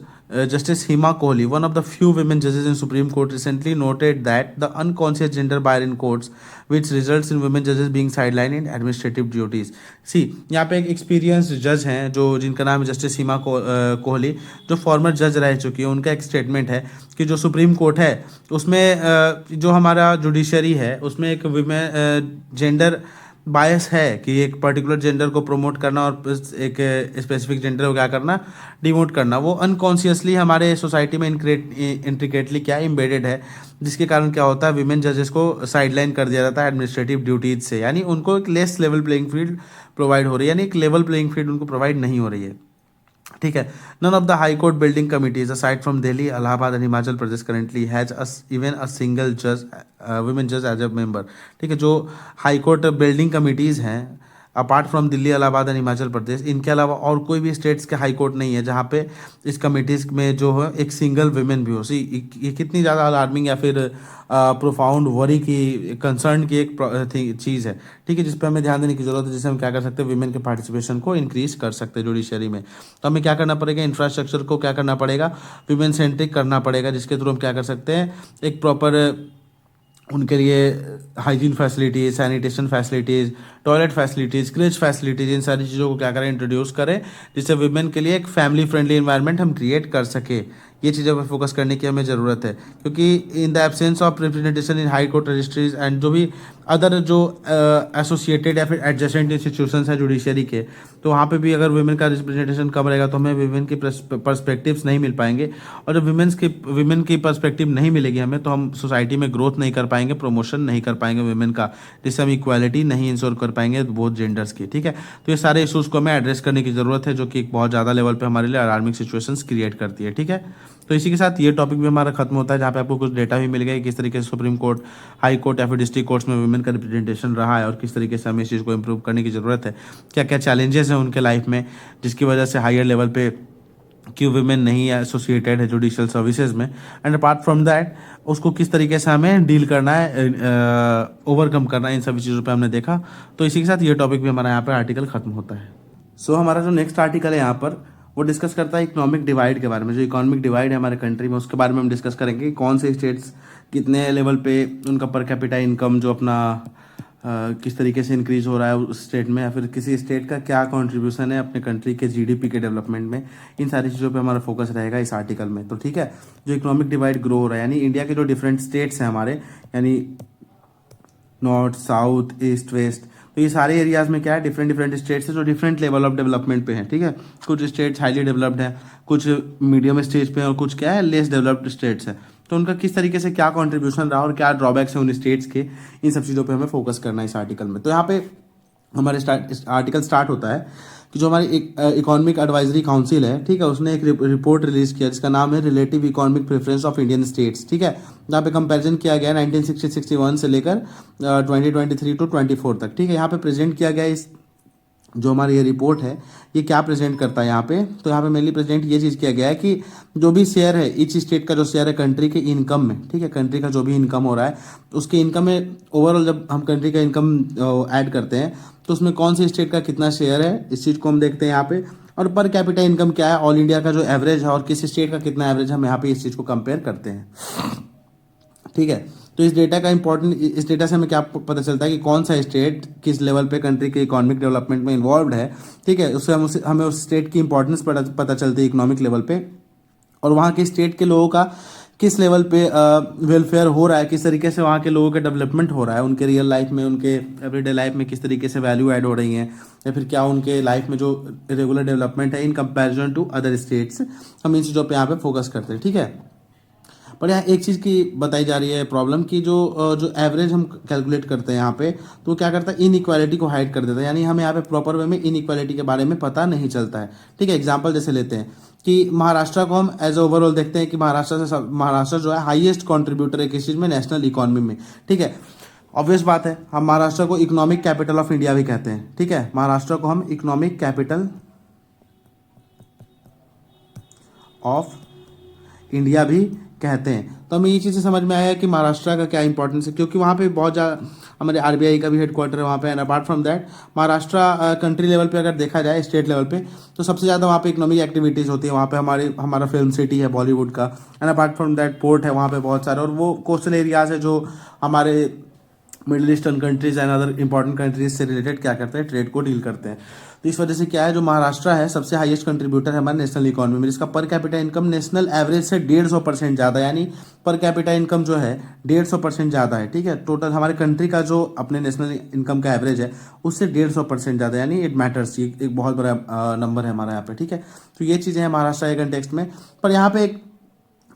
Justice Hema Kohli, one of the few women judges in Supreme Court, recently noted that the unconscious gender bias in courts, which results in women judges being sidelined in administrative duties. See, यहाँ पे एक experience जज हैं जो जिनका नाम है justice हिमा कोहली, जो फॉर्मर जज रह चुकी है। उनका एक स्टेटमेंट है कि जो सुप्रीम कोर्ट है उसमें जो हमारा जुडिशरी है उसमें एक विमेन जेंडर बायस है कि एक पर्टिकुलर जेंडर को प्रमोट करना और एक स्पेसिफिक जेंडर को क्या करना, डिमोट करना, वो अनकॉन्शियसली हमारे सोसाइटी में इंट्रिकेटली क्या एम्बेडेड है, जिसके कारण क्या होता है, विमेन जजेस को साइडलाइन कर दिया जाता है एडमिनिस्ट्रेटिव ड्यूटीज से, यानी उनको एक less level playing field provide हो रही है, यानी एक लेवल प्लेइंग फील्ड उनको प्रोवाइड नहीं हो रही है। ठीक है, none of the high court building committees aside from Delhi, Allahabad and Himachal Pradesh currently has even a single जज वुमेन जज एज अ मेंबर। ठीक है, जो हाई कोर्ट बिल्डिंग कमिटीज़ हैं apart from Delhi, Allahabad and Himachal Pradesh, इनके अलावा और कोई भी स्टेट्स के हाई कोर्ट नहीं है जहाँ पे इस कमिटीज़ में जो है एक सिंगल वुमेन भी हो। सी ये कितनी ज़्यादा अलार्मिंग या फिर प्रोफाउंड वरी की, कंसर्न की एक चीज़ है। ठीक है, जिस पर हमें ध्यान देने की जरूरत है, जिससे हम क्या कर सकते हैं, वुमेन के पार्टिसिपेशन को इंक्रीज कर सकते हैं जुडिशरी में। तो हमें क्या करना पड़ेगा, इंफ्रास्ट्रक्चर को क्या करना पड़ेगा, वुमेन सेंट्रिक करना पड़ेगा, जिसके थ्रू हम क्या कर सकते हैं, एक प्रॉपर उनके लिए hygiene facilities, sanitation facilities, toilet facilities, creche facilities, इन सारी चीज़ों को क्या करें, इंट्रोड्यूस करें, जिससे वुमेन के लिए एक फैमिली फ्रेंडली इन्वायरमेंट हम क्रिएट कर सके। ये चीज़ों पर फोकस करने की हमें ज़रूरत है, क्योंकि इन the absence of representation in high court registries and जो भी अदर जो एसोसिएटेड या फिर एडजेसेंट इंस्टीट्यूशंस हैं जुडिशरी के, तो वहाँ पे भी अगर वुमेन का रिप्रेजेंटेशन कम रहेगा तो हमें वुमेन की पर्सपेक्टिव्स नहीं मिल पाएंगे, और जब वुमेन की पर्सपेक्टिव नहीं मिलेगी हमें, तो हम सोसाइटी में ग्रोथ नहीं कर पाएंगे, प्रमोशन नहीं कर पाएंगे वुमेन का, जिससे हम इक्वालिटी नहीं इंश्योर कर पाएंगे बोथ जेंडर्स की। ठीक है, तो ये सारे इशूज़ को हमें एड्रेस करने की ज़रूरत है, जो कि एक बहुत ज़्यादा लेवल पर हमारे लिए अलार्मिंग सिचुएशंस क्रिएट करती है। ठीक है, तो इसी के साथ ये टॉपिक भी हमारा खत्म होता है, जहाँ पे आपको कुछ डेटा भी मिल गया कि किस तरीके से सुप्रीम कोर्ट, हाई कोर्ट या फिर डिस्ट्रिक्ट कोर्ट्स में वुमेन का रिप्रेजेंटेशन रहा है, और किस तरीके से हमें इस चीज़ को इम्प्रूव करने की ज़रूरत है, क्या क्या चैलेंजेस हैं उनके लाइफ में, जिसकी वजह से हायर लेवल पे क्यों वुमेन नहीं एसोसिएटेड है जुडिशियल सर्विसेज में, एंड अपार्ट फ्रॉम दैट उसको किस तरीके से हमें डील करना है, ओवरकम करना है, इन सभी चीज़ों पे हमने देखा। तो इसी के साथ ये टॉपिक भी हमारा यहाँ पर आर्टिकल खत्म होता है। सो हमारा जो नेक्स्ट आर्टिकल है यहाँ पर वो डिस्कस करता है इकोनॉमिक डिवाइड के बारे में। जो इकोनॉमिक डिवाइड है हमारे कंट्री में, उसके बारे में हम डिस्कस करेंगे, कौन से स्टेट्स कितने लेवल पे उनका पर कैपिटा इनकम जो अपना किस तरीके से इंक्रीज हो रहा है उस स्टेट में, या फिर किसी स्टेट का क्या कंट्रीब्यूशन है अपने कंट्री के जीडीपी के डेवलपमेंट में। इन सारी चीज़ों पे हमारा फोकस रहेगा इस आर्टिकल में। तो ठीक है, जो इकोनॉमिक डिवाइड ग्रो हो रहा है, यानी इंडिया के जो डिफरेंट स्टेट्स हैं हमारे, यानी नॉर्थ, साउथ, ईस्ट, वेस्ट, तो ये सारे एरियाज में क्या है, डिफरेंट स्टेट्स है जो डिफरेंट लेवल ऑफ डेवलपमेंट पे हैं। ठीक है, कुछ स्टेट्स हाईली डेवलप्ड हैं, कुछ मीडियम स्टेज पे हैं, और कुछ क्या है, लेस डेवलप्ड स्टेट्स है। तो उनका किस तरीके से क्या कंट्रीब्यूशन रहा और क्या ड्रॉबैक्स हैं उन स्टेट्स के, इन सब चीज़ों पे हमें फोकस करना है इस आर्टिकल में। तो यहाँ पे हमारे आर्टिकल स्टार्ट होता है कि जो हमारी इकोनॉमिक एडवाइजरी काउंसिल है, ठीक है, उसने एक रिपोर्ट रिलीज किया जिसका नाम है relative economic preference of Indian states. ठीक है, जहाँ पे कंपैरिजन किया गया 1960-61 से लेकर 2023 टू 24 तक। ठीक है, यहाँ पे प्रेजेंट किया गया इस जो हमारी ये रिपोर्ट है ये क्या प्रेजेंट करता है यहाँ पे, तो यहाँ पे मेनली प्रेजेंट ये चीज़ किया गया है कि जो भी शेयर है ईच स्टेट का, जो शेयर है कंट्री के इनकम में, ठीक है, कंट्री का जो भी इनकम हो रहा है उसके इनकम में ओवरऑल जब हम कंट्री का इनकम ऐड करते हैं तो उसमें कौन सी स्टेट का कितना शेयर है इस चीज़ को हम देखते हैं यहाँ पे। और पर कैपिटा इनकम क्या है ऑल इंडिया का जो एवरेज है और किस स्टेट का कितना एवरेज, हम यहाँ पे इस चीज़ को कंपेयर करते हैं, ठीक है। तो इस डेटा का इंपॉर्टेंट, इस डेटा से हमें क्या पता चलता है कि कौन सा स्टेट किस लेवल पे कंट्री के इकोनॉमिक डेवलपमेंट में इन्वॉल्व है, ठीक है। उससे हमें उस स्टेट की इंपॉर्टेंस पता चलती है इकोनॉमिक लेवल पे, और वहाँ के स्टेट के लोगों का किस लेवल पे वेलफेयर हो रहा है, किस तरीके से वहाँ के लोगों का डेवलपमेंट हो रहा है, उनके रियल लाइफ में, उनके एवरीडे लाइफ में किस तरीके से वैल्यू ऐड हो रही हैं, या फिर क्या उनके लाइफ में जो रेगुलर डेवलपमेंट है in comparison to other states, हम इन चीज़ों पे यहाँ पे फोकस करते हैं, ठीक है। पर यहाँ एक चीज़ की बताई जा रही है प्रॉब्लम की, जो एवरेज हम कैलकुलेट करते हैं यहाँ पे, तो क्या करता है इन इक्वालिटी को हाइड कर देता है, यानी हमें यहाँ पे प्रॉपर वे में इन इक्वालिटी के बारे में पता नहीं चलता है, ठीक है। एग्जाम्पल जैसे लेते हैं कि महाराष्ट्र को हम एज ओवरऑल देखते हैं कि महाराष्ट्र जो है हाईएस्ट कॉन्ट्रीब्यूटर है किस चीज़ में, नेशनल इकोनॉमी में, ठीक है। ऑब्वियस बात है, हम महाराष्ट्र को इकोनॉमिक कैपिटल ऑफ इंडिया भी कहते हैं, ठीक है। महाराष्ट्र को हम इकोनॉमिक कैपिटल ऑफ इंडिया भी कहते हैं। तो हमें ये चीज़ें समझ में आया कि महाराष्ट्र का क्या इंपॉर्टेंस है, क्योंकि वहाँ पे बहुत ज़्यादा हमारे आरबीआई का भी हेडक्वार्टर है वहाँ पे, and apart from that Maharashtra country level पे अगर देखा जाए, स्टेट लेवल पे, तो सबसे ज़्यादा वहाँ पे इकोनॉमिक एक्टिविटीज़ होती है। वहाँ पे हमारा फिल्म सिटी है बॉलीवुड का, and apart from that port है वहाँ पे बहुत सारे, और वो कोस्टल एरियाज़ है जो हमारे middle eastern countries and other important countries से रिलेटेड क्या करते हैं, ट्रेड को डील करते हैं। तो इस वजह से क्या है, जो महाराष्ट्र है सबसे हाईएस्ट कंट्रीब्यूटर है हमारे नेशनल इकोनॉमी में, जिसका per capita income national average से 150% ज़्यादा, यानी पर कैपिटा इनकम जो है 150% ज़्यादा है, ठीक है। टोटल हमारे कंट्री का जो अपने नेशनल इनकम का एवरेज है उससे 150% ज़्यादा, यानी इट मैटर्स, एक बहुत बड़ा नंबर है हमारा यहाँ पे, ठीक है। तो ये चीज़ें हैं महाराष्ट्र के कंटेक्स्ट में। पर यहाँ पे एक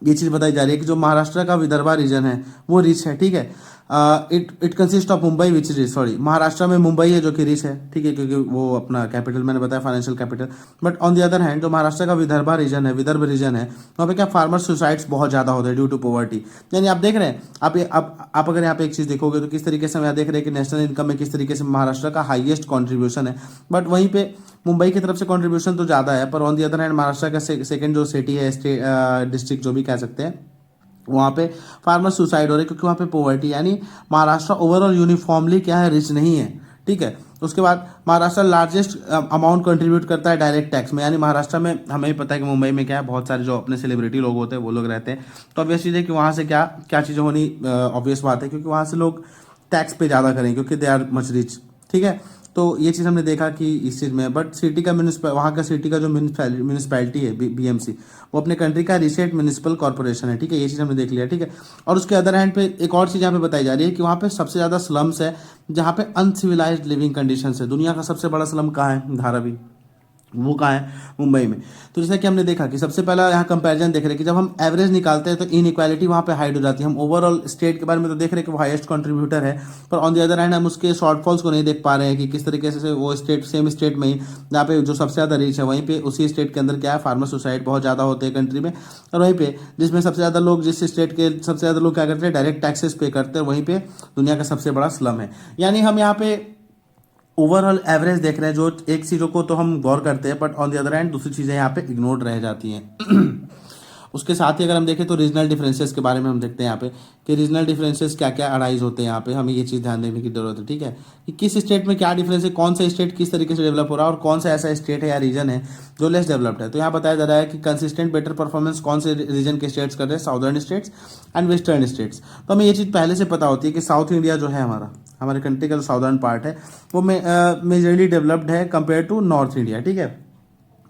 ये चीज़ बताई जा रही है कि जो महाराष्ट्र का विदर्भा रीजन है वो रिच है, ठीक है। It consist of Mumbai which rich, sorry, Maharashtra में मुंबई है जो कि रिच है, ठीक है, क्योंकि वो अपना कैपिटल मैंने बताया financial capital. But on the other hand जो महाराष्ट्र का विदर्भा रीजन है, विदर्भ रीजन है, वहाँ पे क्या फार्मर सुसाइड्स बहुत ज़्यादा होते हैं ड्यू टू पॉवर्टी। यानी आप देख रहे हैं, आप अगर यहाँ पे एक चीज़ देखोगे तो किस तरीके से हम यहाँ देख रहे हैं कि नेशनल इनकम में किस तरीके से महाराष्ट्र का हाईएस्ट कॉन्ट्रीब्यूशन है, बट वहीं पे मुंबई की तरफ से कॉन्ट्रीब्यूशन तो ज़्यादा है, पर on the other hand Maharashtra का सेकंड जो सिटी है, डिस्ट्रिक्ट जो भी कह सकते हैं, वहाँ पे फार्मर सुसाइड हो रहे क्योंकि वहाँ पे पॉवर्टी, यानी महाराष्ट्र ओवरऑल यूनिफॉर्मली क्या है, रिच नहीं है, ठीक है। उसके बाद महाराष्ट्र लार्जेस्ट अमाउंट कंट्रीब्यूट करता है डायरेक्ट टैक्स में, यानी महाराष्ट्र में हमें ही पता है कि मुंबई में क्या है, बहुत सारे जो अपने सेलिब्रिटी लोग होते हैं वो लोग रहते हैं, तो ऑब्वियस चीज़ है कि वहाँ से क्या क्या चीज़ें होनी ऑब्वियस बात है, क्योंकि वहाँ से लोग टैक्स पे ज़्यादा करें क्योंकि दे आर मच रिच, ठीक है। तो ये चीज़ हमने देखा कि इस चीज़ में, बट सिटी का वहाँ का सिटी का जो म्यूनिसपैलिटी है बीएमसी, वो अपने कंट्री का रिसेंट म्यूनिसिपल कॉर्पोरेशन है, ठीक है। ये चीज़ हमने देख लिया, ठीक है। और उसके अदर हैंड पे एक और चीज़ यहाँ पे बताई जा रही है कि वहाँ पे सबसे ज़्यादा स्लम्स है जहाँ पे अनसिविलाइज्ड लिविंग कंडीशंस है। दुनिया का सबसे बड़ा स्लम कहाँ है, धारावी, वो कहाँ है, मुंबई में। तो जैसा कि हमने देखा कि सबसे पहला यहाँ कंपैरिजन देख रहे हैं कि जब हम एवरेज निकालते हैं तो इनइक्वालिटी वहाँ पे हाइड हो जाती है। हम ओवरऑल स्टेट के बारे में तो देख रहे हैं कि वो हाईएस्ट कंट्रीब्यूटर है, पर ऑन द अदर हैंड हम उसके शॉर्टफॉल्स को नहीं देख पा रहे हैं कि किस तरीके से वो स्टेट, सेम स्टेट में ही जहाँ पे जो सबसे ज़्यादा रीच है वहीं पे उसी स्टेट के अंदर क्या है, फार्मर सुसाइड बहुत ज़्यादा होते हैं कंट्री में, और वहीं पे जिसमें सबसे ज़्यादा लोग, जिस स्टेट के सबसे ज़्यादा लोग क्या करते हैं, डायरेक्ट टैक्सेस पे करते हैं, वहीं पे दुनिया का सबसे बड़ा स्लम है। यानी हम यहाँ पे ओवरऑल एवरेज देख रहे हैं, जो एक चीज़ों को तो हम गौर करते हैं, but on the other hand दूसरी चीज़ें यहाँ पे इग्नोर्ड रह जाती हैं। उसके साथ ही अगर हम देखें तो रीजनल डिफरेंसेस के बारे में हम देखते हैं यहाँ पे कि रीजनल डिफरेंसेस क्या क्या अराइज होते हैं। यहाँ पे हमें ये चीज़ ध्यान देने की जरूरत है, ठीक है, कि किस स्टेट में क्या डिफरेंस है, कौन सा स्टेट किस तरीके से डेवलप हो रहा है, और कौन सा ऐसा स्टेट है या रीजन है जो लेस डेवलप्ड है। तो यहाँ बताया जा रहा है कि कंसिस्टेंट बेटर परफॉर्मेंस कौन से रीजन के स्टेट्स कर रहे हैं, southern states and western states. तो हमें ये चीज़ पहले से पता होती है कि साउथ इंडिया जो है हमारे कंट्री का जो साउदर्न पार्ट है वो मेजरली डेवलप्ड है कंपेयर टू नॉर्थ इंडिया, ठीक है।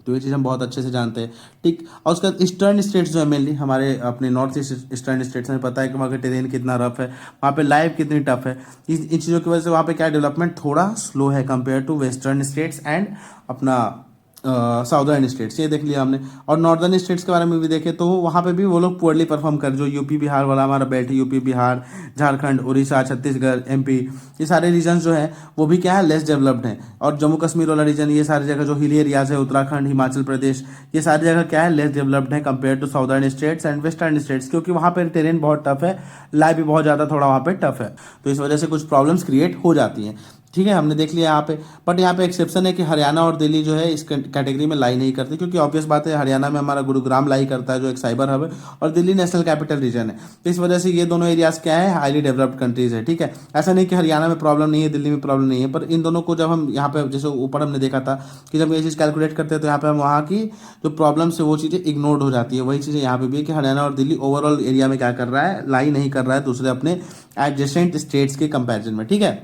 तो ये चीज़ हम बहुत अच्छे से जानते हैं, ठीक। और उसका ईस्टर्न स्टेट्स जो है मेनली हमारे अपने नॉर्थ ईस्ट ईस्टर्न स्टेट्स में पता है कि वहाँ का टेरेन कितना रफ है, वहाँ पे लाइफ कितनी टफ है। इन चीज़ों की वजह से वहाँ पे क्या डेवलपमेंट थोड़ा स्लो है compare to western states and अपना साउदर्न स्टेट्स, ये देख लिया हमने। और नॉर्दर्न स्टेट्स के बारे में भी देखें तो वहाँ पे भी वो लोग पुअरली परफॉर्म कर, जो यूपी बिहार वाला हमारा बेल्ट है, यूपी बिहार झारखंड उड़ीसा छत्तीसगढ़ एमपी, ये सारे रीजन जो हैं वो भी क्या है, लेस डेवलप्ड हैं। और जम्मू कश्मीर वाला रीजन, ये सारी जगह जो हिली एरियाज है, उत्तराखंड हिमाचल प्रदेश, ये सारी जगह क्या है, लेस डेवलप्ड है compare to southern states and western states, क्योंकि वहाँ पर टेरेन बहुत टफ है, लाइफ भी बहुत ज़्यादा थोड़ा वहाँ पे टफ है, तो इस वजह से कुछ प्रॉब्लम्स क्रिएट हो जाती हैं। ठीक है, हमने देख लिया यहाँ पे। बट यहाँ पे एक्सेप्शन है कि हरियाणा और दिल्ली जो है इस कैटेगरी में लाई नहीं करते, क्योंकि ऑब्वियस बात है हरियाणा में हमारा गुरुग्राम लाई करता है जो एक साइबर हब है, और दिल्ली नेशनल कैपिटल रीजन है। तो इस वजह से ये दोनों एरियाज क्या है, हाईली डेवलप्ड कंट्रीज है। ठीक है, ऐसा नहीं कि हरियाणा में प्रॉब्लम नहीं है, दिल्ली में प्रॉब्लम नहीं है, पर इन दोनों को जब हम यहाँ पे जैसे ऊपर हमने देखा था कि जब ये चीज़ कैलकुलेट करते हैं तो यहाँ पे हम वहाँ की जो प्रॉब्लम्स है वो चीज़ें इग्नोर्ड हो जाती है। वही चीज़ें यहाँ पे भी है कि हरियाणा और दिल्ली ओवरऑल एरिया में क्या कर रहा है, लाई नहीं कर रहा है दूसरे अपने एडजेसेंट स्टेट्स के कंपेरिजन में। ठीक है,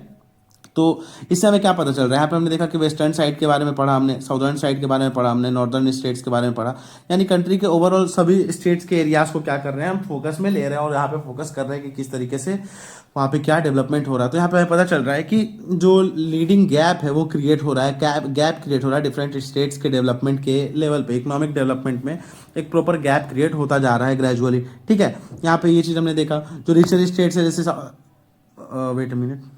तो इससे हमें क्या पता चल रहा है, यहाँ पे हमने देखा कि वेस्टर्न साइड के बारे में पढ़ा हमने, साउदर्न साइड के बारे में पढ़ा हमने, नॉर्दर्न स्टेट्स के बारे में पढ़ा, यानी कंट्री के ओवरऑल सभी स्टेट्स के एरियाज को क्या कर रहे हैं, हम फोकस में ले रहे हैं और यहाँ पे फोकस कर रहे हैं कि किस तरीके से वहाँ पे क्या डेवलपमेंट हो रहा है। तो यहाँ पे हमें पता चल रहा है कि जो लीडिंग गैप है वो क्रिएट हो रहा है, गैप क्रिएट हो रहा है डिफरेंट स्टेट्स के डेवलपमेंट के लेवल पे, इकोनॉमिक डेवलपमेंट में एक प्रॉपर गैप क्रिएट होता जा रहा है ग्रेजुअली। ठीक है, यहाँ पे ये चीज़ हमने देखा, जो रिचर स्टेट्स है जैसे वेट अ मिनट,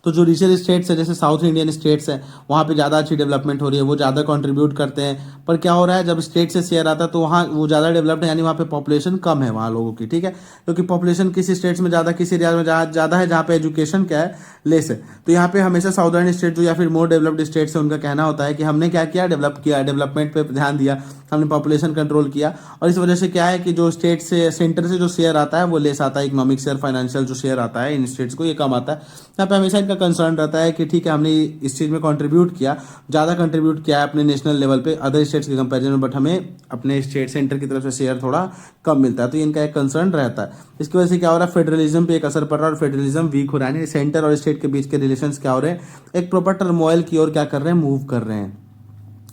तो जो रिचर स्टेट्स है जैसे साउथ इंडियन स्टेट्स है वहाँ पे ज़्यादा अच्छी डेवलपमेंट हो रही है, वो ज़्यादा कंट्रीब्यूट करते हैं। पर क्या हो रहा है, जब स्टेट से शेयर आता है तो वहाँ वो ज़्यादा डेवलप्ड है, यानी वहाँ पे पॉपुलेशन कम है वहाँ लोगों की। ठीक है, क्योंकि पॉपुलेशन किसी स्टेट्स में ज़्यादा, किसी एरिया में ज़्यादा है जहाँ पे एजुकेशन क्या है, लेस है। तो यहाँ पे हमेशा साउदर्न स्टेट जो या फिर मोर डेवलप्ड स्टेट्स है उनका कहना होता है कि हमने क्या किया, डेवलप किया, डेवलपमेंट पे ध्यान दिया, हमने पॉपुलेशन कंट्रोल किया, और इस वजह से क्या है कि जो स्टेट से सेंटर से जो शेयर आता है वो लेस आता है, इकोनॉमिक शेयर, फाइनेंशियल जो शेयर आता है इन स्टेट्स को ये कम आता है। यहाँ पे हमेशा इनका कंसर्न रहता है कि ठीक है हमने इस चीज़ में कंट्रीब्यूट किया, ज़्यादा कंट्रीब्यूट किया है अपने नेशनल लेवल पे अदर स्टेट्स के कंपेरिजन में, बट हमें अपने स्टेट सेंटर की तरफ से शेयर थोड़ा कम मिलता है, तो इनका एक कंसर्न रहता है। इसकी वजह से क्या हो रहा है, फेडरलिज्म पे एक असर पड़ रहा है और फेडरलिज्म वीक हो रहा है, सेंटर और स्टेट के बीच के रिलेशंस क्या हो रहे हैं, एक प्रॉपर टर्मोइल की ओर क्या कर रहे हैं, मूव कर रहे हैं।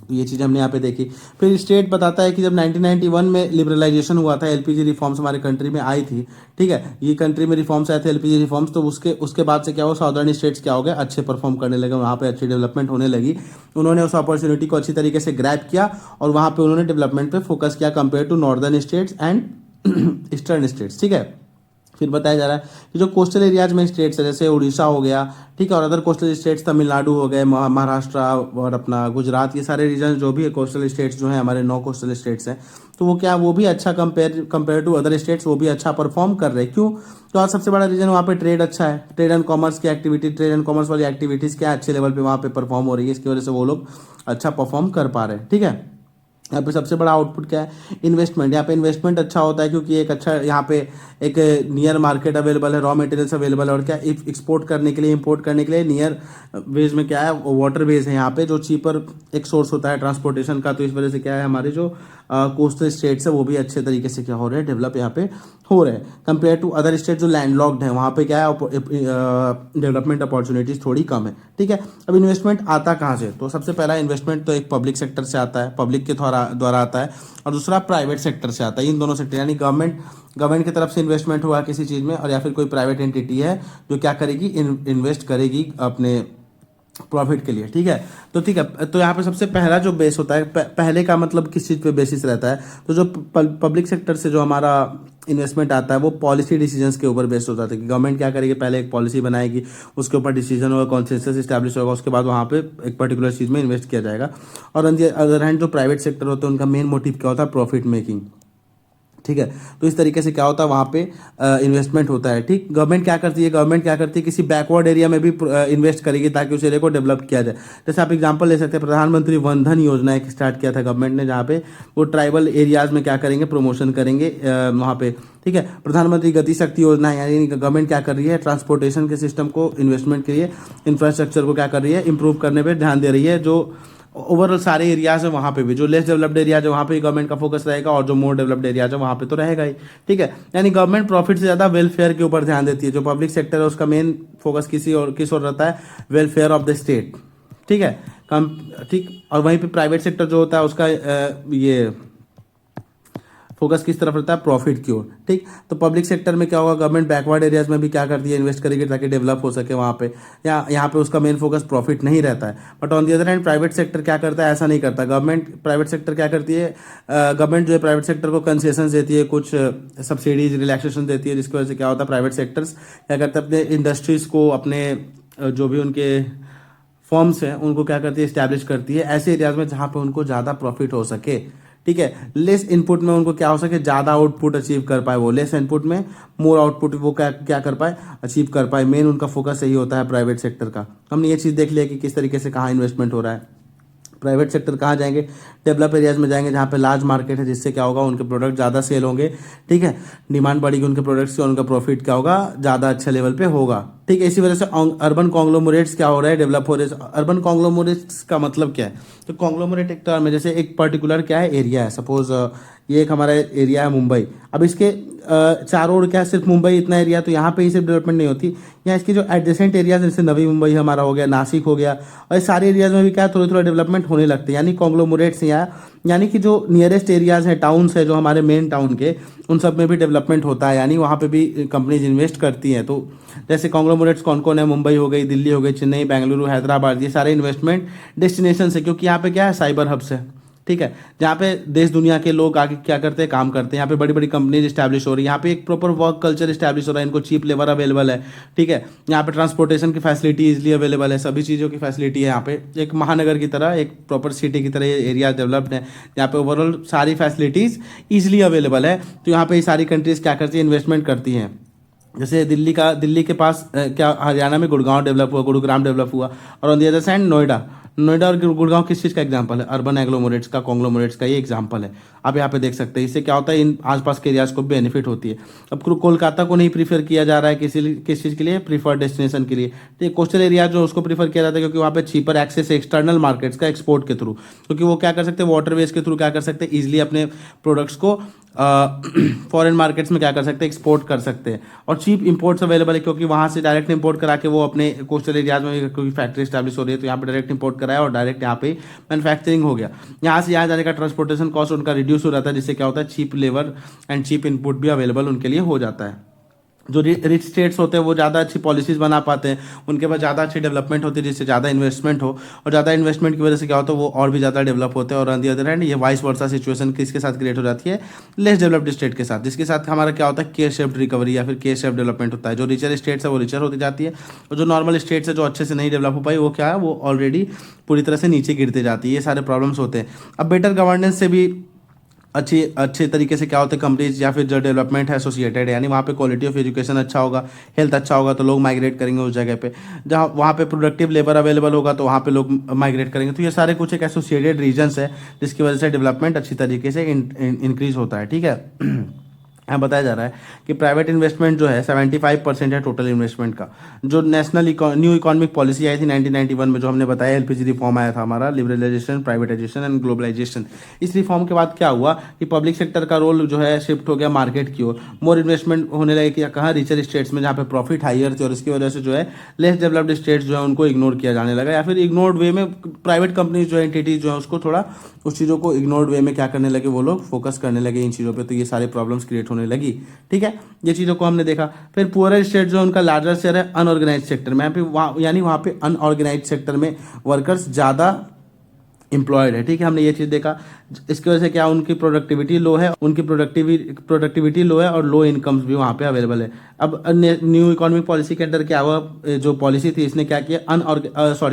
तो ये चीज़ हमने यहाँ पे देखी। फिर स्टेट बताता है कि जब 1991 में लिबरलाइजेशन हुआ था, एलपीजी रिफॉर्म्स हमारे कंट्री में आई थी। ठीक है, ये कंट्री में रिफॉर्म्स आए थे एलपीजी रिफॉर्म्स, तो उसके बाद से क्या हुआ, साउदर्न स्टेट्स क्या हो गए, अच्छे परफॉर्म करने लगे, वहाँ पे अच्छी डेवलपमेंट होने लगी। उन्होंने उस अपॉर्चुनिटी को अच्छी तरीके से ग्रैब किया और वहाँ पे उन्होंने डेवलपमेंट पे फोकस किया compare to northern states and eastern states. ठीक है, फिर बताया जा रहा है कि जो कोस्टल एरियाज में स्टेट्स है जैसे उड़ीसा हो गया, ठीक है, और अदर कोस्टल स्टेट्स तमिलनाडु हो गए, महाराष्ट्र और अपना गुजरात, ये सारे रीजन जो भी है कोस्टल स्टेट्स जो हैं हमारे 9 कोस्टल स्टेट्स हैं, तो वो क्या, वो भी अच्छा कंपेयर टू अदर स्टेट्स वो भी अच्छा परफॉर्म कर रहे हैं। क्यों, तो आज सबसे बड़ा रीजन वहाँ पे ट्रेड अच्छा है, ट्रेड एंड कॉमर्स की एक्टिविटी, ट्रेड एंड कॉमर्स वाली एक्टिविटीज़ क्या अच्छे लेवल पे वहाँ पे परफॉर्म हो रही है, इसकी वजह से वो लोग अच्छा परफॉर्म कर पा रहे हैं। ठीक है, यहाँ पे सबसे बड़ा आउटपुट क्या है, इन्वेस्टमेंट। यहाँ पे इन्वेस्टमेंट अच्छा होता है क्योंकि एक अच्छा यहाँ पे एक नियर मार्केट अवेलेबल है, रॉ मटेरियल्स अवेलेबल है, और क्या एक्सपोर्ट करने के लिए, इंपोर्ट करने के लिए नियर वेज में क्या है, वाटर वेज है यहाँ पे जो चीपर एक सोर्स होता है ट्रांसपोर्टेशन का। तो इस वजह से क्या है, हमारे जो कोस्टल स्टेट्स है वो भी अच्छे तरीके से क्या हो रहे हैं, डेवलप यहाँ पे हो रहे हैं कंपेयर टू अदर स्टेट जो लैंडलॉक्ड है, वहाँ पे क्या है, डेवलपमेंट अपॉर्चुनिटीज थोड़ी कम है। ठीक है, अब इन्वेस्टमेंट आता कहाँ से, तो सबसे पहला इन्वेस्टमेंट तो एक पब्लिक सेक्टर से आता है, पब्लिक के द्वारा आता है, और दूसरा प्राइवेट सेक्टर से आता है। इन दोनों सेक्टर यानी गवर्नमेंट की तरफ से इन्वेस्टमेंट हुआ किसी चीज़ में, और या फिर कोई प्राइवेट एंटिटी है जो क्या करेगी, इन्वेस्ट करेगी अपने प्रॉफिट के लिए। ठीक है, तो यहाँ पे सबसे पहला जो बेस होता है, पहले का मतलब किस चीज़ पे बेसिस रहता है, तो जो पब्लिक सेक्टर से जो हमारा इन्वेस्टमेंट आता है वो पॉलिसी डिसीजंस के ऊपर बेस्ड होता है कि गवर्नमेंट क्या करेगी, पहले एक पॉलिसी बनाएगी, उसके ऊपर डिसीजन होगा, कॉन्सेंसस इस्टेब्लिश होगा, उसके बाद वहाँ पे एक पर्टिकुलर चीज़ में इन्वेस्ट किया जाएगा। और ऑन द अदर हैंड जो प्राइवेट सेक्टर होता है उनका मेन मोटिव क्या होता है, प्रॉफिट मेकिंग। ठीक है, तो इस तरीके से क्या होता है, वहाँ पे इन्वेस्टमेंट होता है। ठीक, गवर्नमेंट क्या करती है, किसी बैकवर्ड एरिया में भी इन्वेस्ट करेगी ताकि उस एरिया को डेवलप किया जाए। जैसे आप एग्जांपल ले सकते हैं, प्रधानमंत्री वन धन योजना एक स्टार्ट किया था गवर्नमेंट ने, जहाँ पे वो ट्राइबल एरियाज में क्या करेंगे, प्रमोशन करेंगे वहाँ पे। ठीक है, प्रधानमंत्री गति शक्ति योजना है, यानी गवर्नमेंट क्या कर रही है, ट्रांसपोर्टेशन के सिस्टम को इन्वेस्टमेंट के लिए, इंफ्रास्ट्रक्चर को क्या कर रही है, इंप्रूव करने पर ध्यान दे रही है। जो ओवरऑल सारे एरियाज है वहाँ पे भी, जो लेस डेवलप्ड एरियाज है वहाँ पे गवर्नमेंट का फोकस रहेगा, और जो मोर डेवलप्ड एरियाज है वहाँ पे तो रहेगा ही। ठीक है, यानी गवर्नमेंट प्रॉफिट से ज़्यादा वेलफेयर के ऊपर ध्यान देती है। जो पब्लिक सेक्टर है उसका मेन फोकस किस ओर रहता है, वेलफेयर ऑफ द स्टेट। ठीक है, ठीक, और वहीं पे प्राइवेट सेक्टर जो होता है उसका ये फोकस किस तरफ रहता है, प्रॉफिट की ओर। ठीक, तो पब्लिक सेक्टर में क्या होगा, गवर्नमेंट बैकवर्ड एरियाज में भी क्या करती है, इन्वेस्ट करेगी ताकि डेवलप हो सके वहाँ पे, या यहाँ पे उसका मेन फोकस प्रॉफिट नहीं रहता है। But on the other hand private sector क्या करता है, ऐसा नहीं करता। प्राइवेट सेक्टर क्या करती है, गवर्नमेंट जो है प्राइवेट सेक्टर को कंसेशन देती है, कुछ सब्सिडीज रिलैक्सेशन देती है, जिसकी वजह से क्या होता है, प्राइवेट सेक्टर्स क्या करते हैं, अपने इंडस्ट्रीज को, अपने जो भी उनके फर्म्स हैं उनको क्या करती है, इस्टेब्लिश करती है ऐसे एरियाज में जहाँ पे उनको ज़्यादा प्रॉफिट हो सके। ठीक है। लेस इनपुट में उनको क्या हो सके, ज़्यादा आउटपुट अचीव कर पाए, वो लेस इनपुट में मोर आउटपुट वो क्या कर पाए, अचीव कर पाए। मेन उनका फोकस यही होता है प्राइवेट सेक्टर का। हमने ये चीज़ देख लिया कि किस तरीके से कहाँ इन्वेस्टमेंट हो रहा है। प्राइवेट सेक्टर कहाँ जाएंगे, डेवलप एरियाज में जाएंगे जहाँ पे लार्ज मार्केट है, जिससे क्या होगा उनके प्रोडक्ट ज़्यादा सेल होंगे, ठीक है, डिमांड बढ़ेगी उनके प्रोडक्ट्स की और उनका प्रॉफिट क्या होगा, ज़्यादा अच्छे लेवल पे होगा, ठीक है। इसी वजह से अर्बन कॉन्ग्लोमरेट्स क्या हो रहा है, डेवलप हो रहे हैं। अर्बन कॉन्ग्लोमरेट्स का मतलब क्या है, तो कॉन्ग्लोमरेट एक टर्म है, जैसे एक पर्टिकुलर क्या है एरिया है, सपोज ये एक हमारा एरिया है मुंबई, अब इसके चारों ओर क्या है, सिर्फ मुंबई इतना एरिया, तो यहाँ पे ही सिर्फ डेवलपमेंट नहीं होती, यहाँ इसके जो एडजेसेंट एरियाज जैसे नवी मुंबई हमारा हो गया, नासिक हो गया, और इस सारे एरियाज में भी क्या थोड़ा थोड़ा डेवलपमेंट होने लगते हैं, यानी कॉन्ग्लोमरेट्स यहाँ, यानी कि जो नियरेस्ट एरियाज हैं, टाउन्स है जो हमारे मेन टाउन के, उन सब में भी डेवलपमेंट होता है, यानी वहाँ पे भी कंपनीज इन्वेस्ट करती हैं। तो जैसे कॉन्ग्लोमरेट्स कौन कौन है, मुंबई हो गई, दिल्ली हो गई, चेन्नई, बेंगलुरु, हैदराबाद, ये सारे इन्वेस्टमेंट डेस्टिनेशन है, क्योंकि यहाँ पे क्या है, साइबर हब्स है, ठीक है, जहाँ पे देश दुनिया के लोग आके क्या करते हैं, काम करते हैं। यहाँ पे बड़ी बड़ी कंपनीज स्टैब्लिश हो रही है, यहाँ पे एक प्रॉपर वर्क कल्चर स्टैब्लिश हो रहा है, इनको चीप लेबर अवेलेबल है, ठीक है। यहाँ पे ट्रांसपोर्टेशन की फैसिलिटी इजिली अवेलेबल है, सभी चीज़ों की फैसिलिटी है। यहाँ पे एक महानगर की तरह, एक प्रॉपर सिटी की तरह ये एरिया डेवलप्ड है, यहाँ पे ओवरऑल सारी फैसिलिटीज़ ईजिली अवेलेबल है। तो यहाँ पे ये सारी कंट्रीज़ क्या करती है, इन्वेस्टमेंट करती हैं। जैसे दिल्ली के पास क्या हरियाणा में गुड़गांव डेवलप हुआ, गुरुग्राम डेवलप हुआ, और on the other side Noida और गुड़गांव किस चीज़ का एग्जांपल है, अर्बन एग्लोमरेट्स का, कॉन्ग्लोमरेट्स का ये एग्जांपल है। आप यहाँ पे देख सकते हैं, इससे क्या होता है, इन आसपास के एरियाज को बेनिफिट होती है। अब कोलकाता को नहीं प्रीफर किया जा रहा है किस चीज़ के लिए, प्रीफर्ड डेस्टिनेशन के लिए। तो कोस्टल एरिया जो उसको प्रीफर किया जाता है, क्योंकि वहाँ पे चीपर एक्सेस है एक्सटर्नल मार्केट्स का, एक्सपोर्ट के थ्रू, क्योंकि वो क्या कर सकते हैं, वाटरवेज के थ्रू क्या कर सकते हैं, ईजिली अपने प्रोडक्ट्स को फॉरेन मार्केट्स में क्या कर सकते हैं, एक्सपोर्ट कर सकते हैं। और चीप इंपोर्ट्स अवेलेबल है, क्योंकि वहाँ से डायरेक्ट इंपोर्ट करा के वो अपने कोस्टल एरियाज में कोई फैक्ट्री स्टैब्लिश हो रही है, तो यहाँ पे डायरेक्ट इंपोर्ट कराया और डायरेक्ट यहाँ पे मैन्युफैक्चरिंग हो गया। यहाँ से यहाँ जाने का ट्रांसपोर्टेशन कॉस्ट उनका रिड्यूस हो जाता है, जिससे क्या होता है, cheap labour and cheap input भी अवेलेबल उनके लिए हो जाता है। जो रिच स्टेट्स होते हैं वो ज़्यादा अच्छी पॉलिसीज़ बना पाते हैं, उनके पास ज़्यादा अच्छी डेवलपमेंट होती है, जिससे ज़्यादा इन्वेस्टमेंट हो, और ज़्यादा इन्वेस्टमेंट की वजह से क्या होता है, वो और भी ज़्यादा डेवलप होते हैं। और ऑन दी अदर हैंड ये वाइस वर्सा सिचुएशन किसके साथ क्रिएट हो जाती है, लेस डेवलप्ड स्टेट के साथ, जिसके साथ हमारा क्या होता है, के शेप्ड रिकवरी या फिर के शेप्ड डेवलपमेंट होता है। जो रिचर स्टेट्स है वो रिचर होती जाती है, और जो नॉर्मल स्टेट्स है जो अच्छे से नहीं डेवलप हो पाई, वो क्या है, वो ऑलरेडी पूरी तरह से नीचे गिरते जाती है। ये सारे प्रॉब्लम्स होते हैं। अब बेटर गवर्नेंस से भी अच्छे तरीके से क्या होता है, कंपनीज या फिर जो डेवलपमेंट है एसोसिएटेड है, यानी वहाँ पे क्वालिटी ऑफ एजुकेशन अच्छा होगा, हेल्थ अच्छा होगा, तो लोग माइग्रेट करेंगे उस जगह पे। जहाँ वहाँ पे प्रोडक्टिव लेबर अवेलेबल होगा, तो वहाँ पे लोग माइग्रेट करेंगे। तो ये सारे कुछ एक एसोसिएटेड रीजन्स है, जिसकी वजह से डेवलपमेंट अच्छी तरीके से इंक्रीज होता है, ठीक है। यहाँ बताया जा रहा है कि प्राइवेट इन्वेस्टमेंट जो है 75% है टोटल इन्वेस्टमेंट का। जो नेशनल न्यू इकोनॉमिक पॉलिसी आई थी 1991 में, जो हमने बताया, एलपीजी रिफॉर्म आया था हमारा, लिबरलाइजेशन, प्राइवेटाइजेशन एंड ग्लोबलाइजेशन। इस रिफॉर्म के बाद क्या हुआ कि पब्लिक सेक्टर का रोल जो है शिफ्ट हो गया मार्केट की ओर, मोर इन्वेस्टमेंट होने लगे कि कहाँ, रिचर स्टेट्स में, जहाँ पे प्रॉफिट हाइयर थे, और इसकी वजह से जो है लेस डेवलप्ड स्टेट्स जो है उनको इग्नोर किया जाने लगा, या फिर इग्नोर्ड वे में प्राइवेट कंपनीज जो है, एंटिटीज जो है, उसको थोड़ा उस चीज़ों को इग्नोर्ड वे में क्या करने लगे, वो लोग फोकस करने लगे इन चीज़ों पे। तो ये सारे प्रॉब्लम्स क्रिएट होने लगी, ठीक है। ये चीज़ों को हमने देखा। फिर पुअर स्टेट जो है उनका लार्जर शेयर है अनऑर्गेनाइज सेक्टर में, यानी वहाँ पे अनऑर्गेनाइज सेक्टर में वर्कर्स ज़्यादा एम्प्लॉयड है, ठीक है। हमने ये चीज़ देखा। इसकी वजह से क्या, उनकी प्रोडक्टिविटी लो है, प्रोडक्टिविटी लो है, और लो इनकम्स भी वहाँ पे अवेलेबल है। अब न्यू इकोनॉमिक पॉलिसी के अंदर क्या हुआ, जो पॉलिसी थी इसने क्या किया,